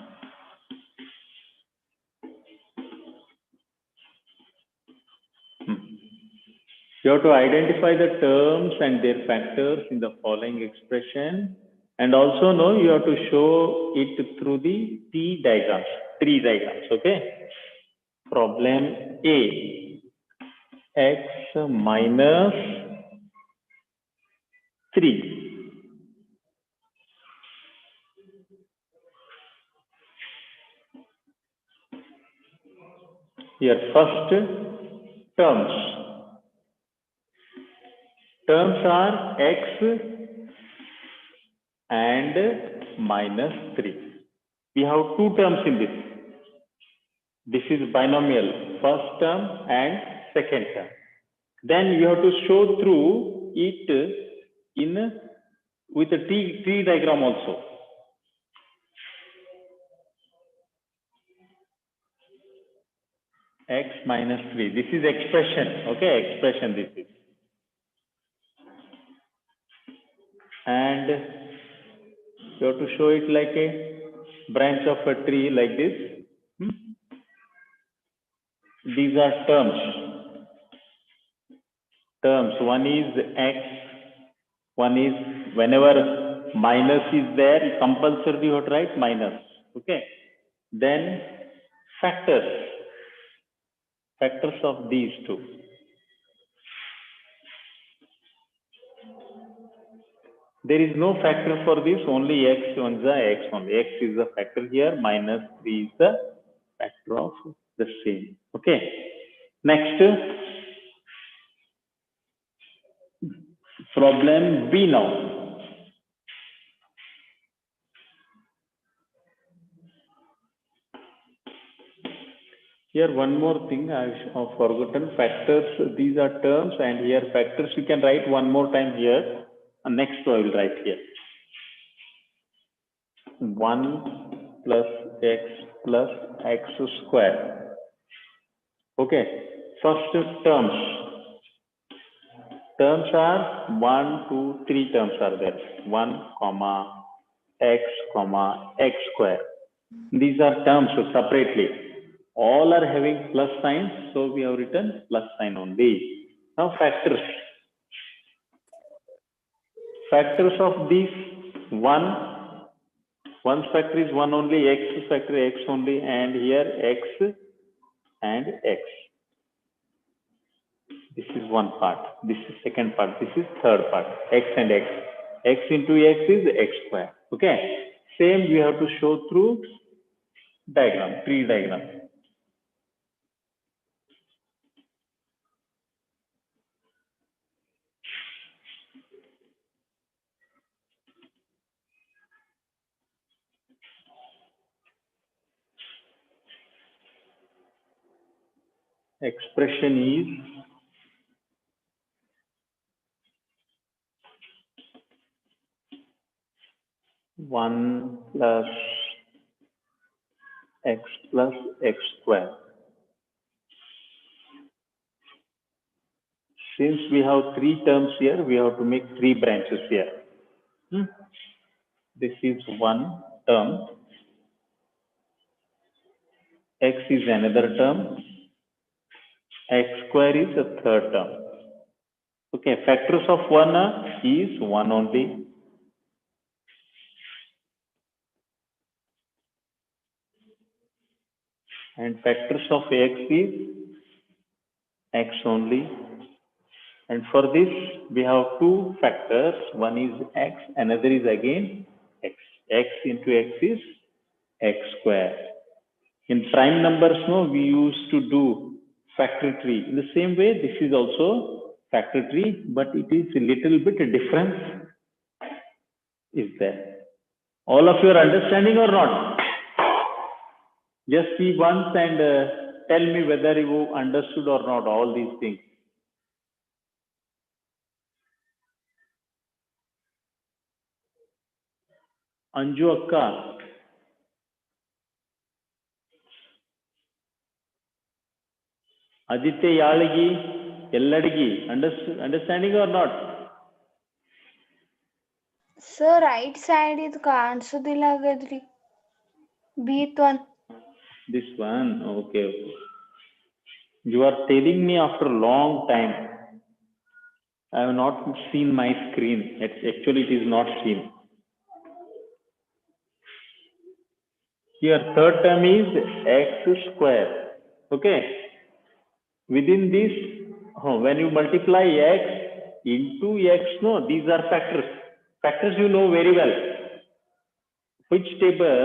You have to identify the terms and their factors in the following expression, and also know you have to show it through the tree diagrams. Okay. Problem A: x minus 3. Here, first terms. Terms are x and minus 3. We have two terms in this. This is binomial, first term and second term. Then you have to show through it with a tree diagram also. X minus 3. This is expression. Okay, expression this is. And you have to show it like a branch of a tree like this. These are terms. One is x. One is whenever minus is there, compulsorily you have to write minus. Okay. Then factors of these two. There is no factor for this, only x is x only. X is the factor here, minus 3 is the factor of the same. Okay. Next, problem B now. Here one more thing I have forgotten, factors, these are terms, and here factors you can write one more time here, and next I will write here. 1 plus x square. Okay, first terms. Terms are 1, 2, 3 terms are there. 1, x square. These are terms separately. All are having plus signs, so we have written plus sign only. Now factors. Factors of these 1 factor is 1 only, x factor x only, and here x and x. This is one part. This is second part. This is third part. X and x. X into x is x square. Okay. Same we have to show through diagram, tree diagram. Expression is 1 plus x square. Since we have 3 terms here, we have to make 3 branches here. This is one term. X is another term. X square is a third term. Okay, factors of 1 is 1 only. And factors of x is x only. And for this, we have 2 factors. One is x, another is again x. X into x is x square. In prime numbers, no, we used to do factor tree. In the same way, this is also factor tree, but it is a little bit difference is there. All of you are understanding or not? Just see once and tell me whether you understood or not all these things. Anju Akka. Aditya Yalagi, Elladigi, understanding or not? Sir, right side is ಕಾಣಿಸುದಿಲ್ಲ Beat one. This one, okay. You are telling me after a long time. I have not seen my screen. Actually, it is not seen. Here, third term is x square. Okay. Within this, when you multiply x into x, no, these are factors. Factors you know very well. Which table,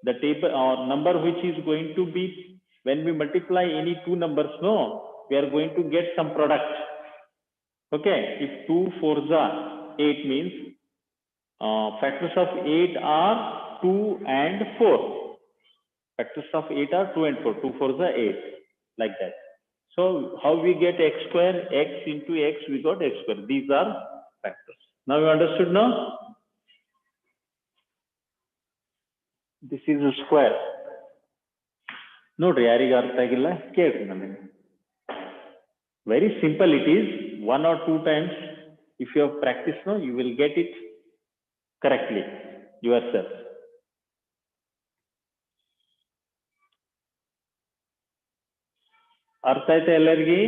the table or number which is going to be, when we multiply any two numbers, no, we are going to get some product. Okay, if 2 4s are 8 means factors of 8 are 2 and 4. Factors of 8 are 2 and 4. 2 4s are 8, like that. So how we get x square? X into x, we got x square. These are factors. Now you understood now? This is a square. Note, ಯಾರಿಗೆ ಅರ್ಥ ಆಗಿಲ್ಲ ಕೇಳ್ರಿ ನನಗೆ. Very simple it is. One or two times, if you have practiced, no, you will get it correctly yourself. ಅರ್ಥ ಆಯ್ತಾ ಎಲ್ಲರಿಗೆ?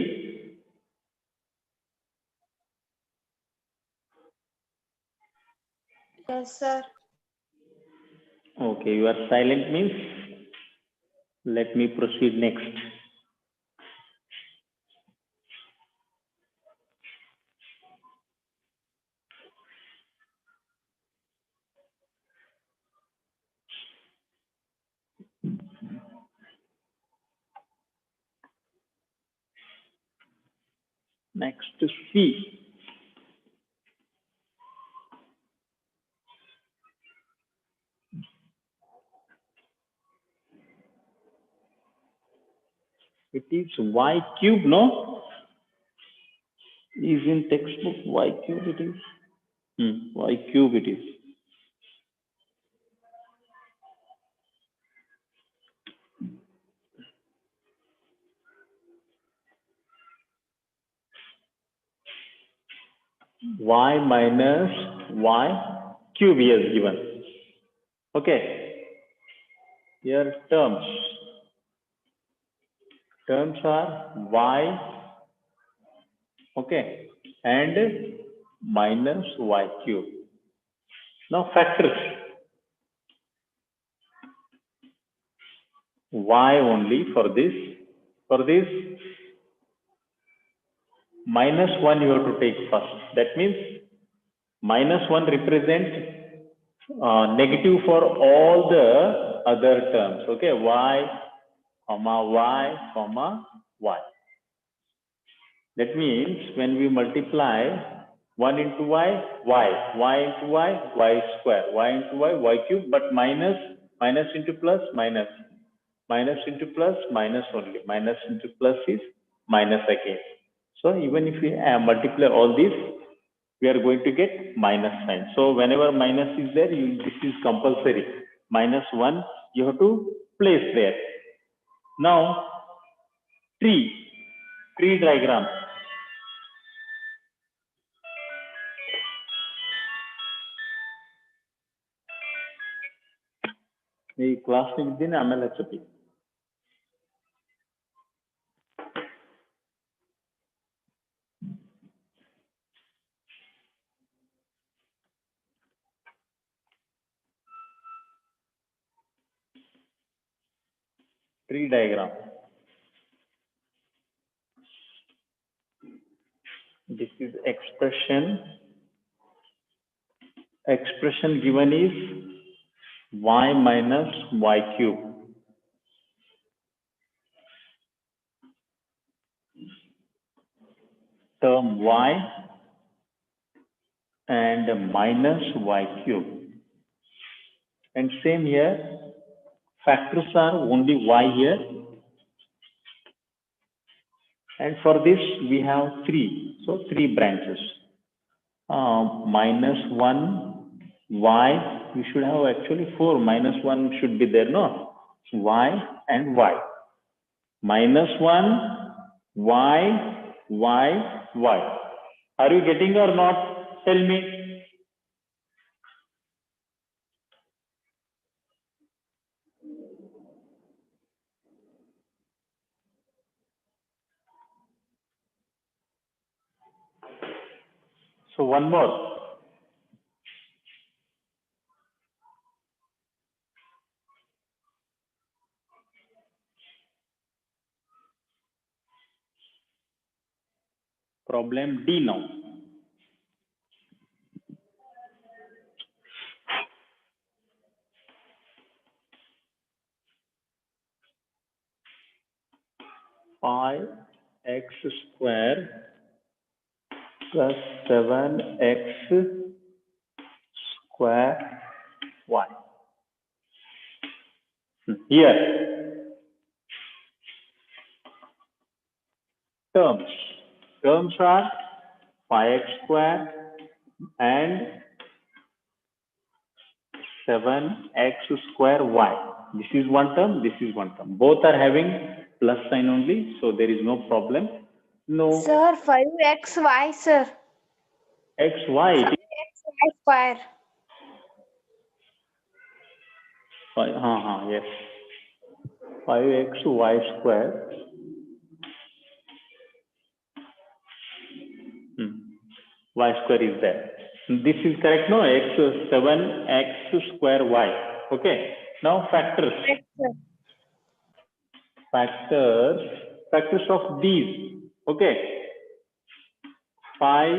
Yes, sir. Okay, you are silent means let me proceed next. Next to C. It is y cube, no? Is in textbook y cube it is. Y cube it is. Y minus y cube is given. Okay. Here terms. Terms are y, okay, and minus y cube. Now factors. Y only for this. For this, minus 1 you have to take first. That means minus 1 represents negative for all the other terms. Okay, y, comma, y, comma, y. That means when we multiply 1 into y, y into y square, y into y cube, but minus into plus, minus into plus, minus only, minus into plus is minus again. So even if we multiply all these, we are going to get minus sign. So whenever minus is there, this is compulsory. Minus 1, you have to place there. Now, tree diagram. ಈ class ಇದ್ದೀನಿ ಆಮೇಲೆ ಹಚ್ಚತಿ. Tree diagram. This is expression. Expression given is y minus y cube. Term y and minus y cube. And same here, factors are only y here. And for this, we have 3. So 3 branches. Minus 1 y, we should have actually 4. Minus 1 should be there, no? Y and y. Minus 1, y, y, y. Are you getting or not? Tell me. So one more. Problem D now. Five x square plus 7x square y. Here, terms are 5x square and 7x square y. This is one term, this is one term. Both are having plus sign only, so there is no problem. No. Sir, 5xy, sir. xy. 5xy square. Yes. 5xy square. Y square is there. This is correct, no? 7x square y. Okay. Now factors. Yes, sir. Factors of these. Okay. 5,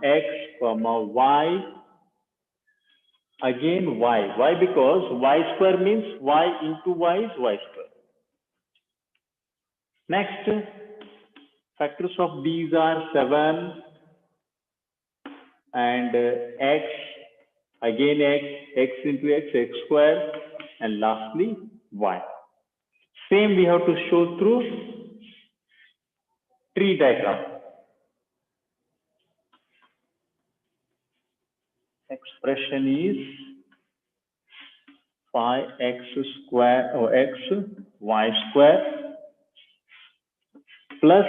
x, y. Again y. Why? Because y square means y into y is y square. Next, factors of these are 7 and x, again x into x square, and lastly y. Same we have to show through tree diagram. Expression is 5x square or x y square plus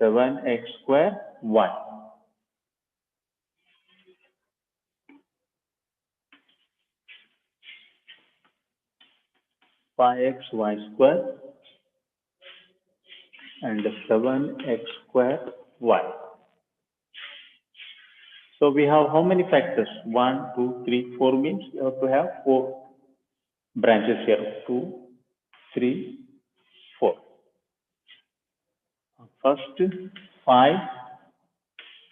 7x square y. Pi x y square and 7x square y. So we have how many factors? 1, 2, 3, 4 means we have to have 4 branches here. 2, 3, 4. First 5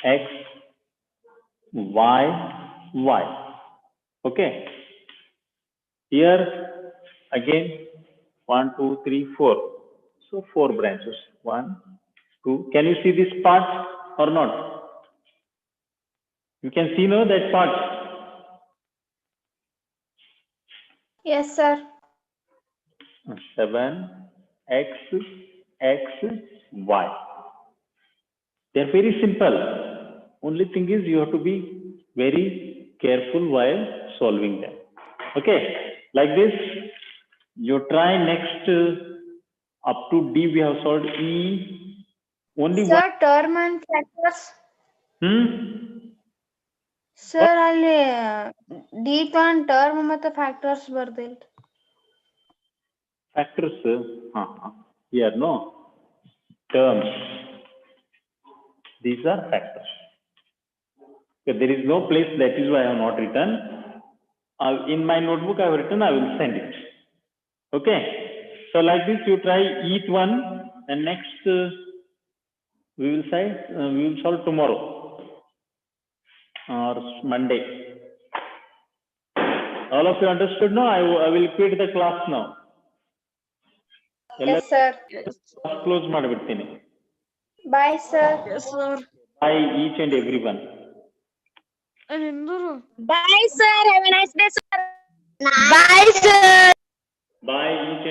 x y. Okay. Here again 1, 2, 3, 4. So 4 branches. 1, 2. Can you see this part or not? You can see now that part. Yes, sir. 7 x y. They're very simple. Only thing is you have to be very careful while solving them. Okay, like this. You try next up to D. We have solved E. Only Sir, one. term and factors. Sir, ಅಲ್ಲಿ D ತಗೊಂಡ್ term ಮತ್ತೆ factors ಬರ್ದಿಲ್ಲ. Factors. Here no terms. These are factors. Okay, there is no place, that is why I have not written. In my notebook I have written, I will send it. Okay. So like this you try each one, and next we will solve tomorrow or Monday. All of you understood now? I will quit the class now. Yes, sir. Close ಮಾಡಿಬಿಡ್ತೀನಿ. Bye, sir. Yes, sir. Bye each and everyone. Bye, sir. Have a nice day, sir. Bye, sir. Bye each and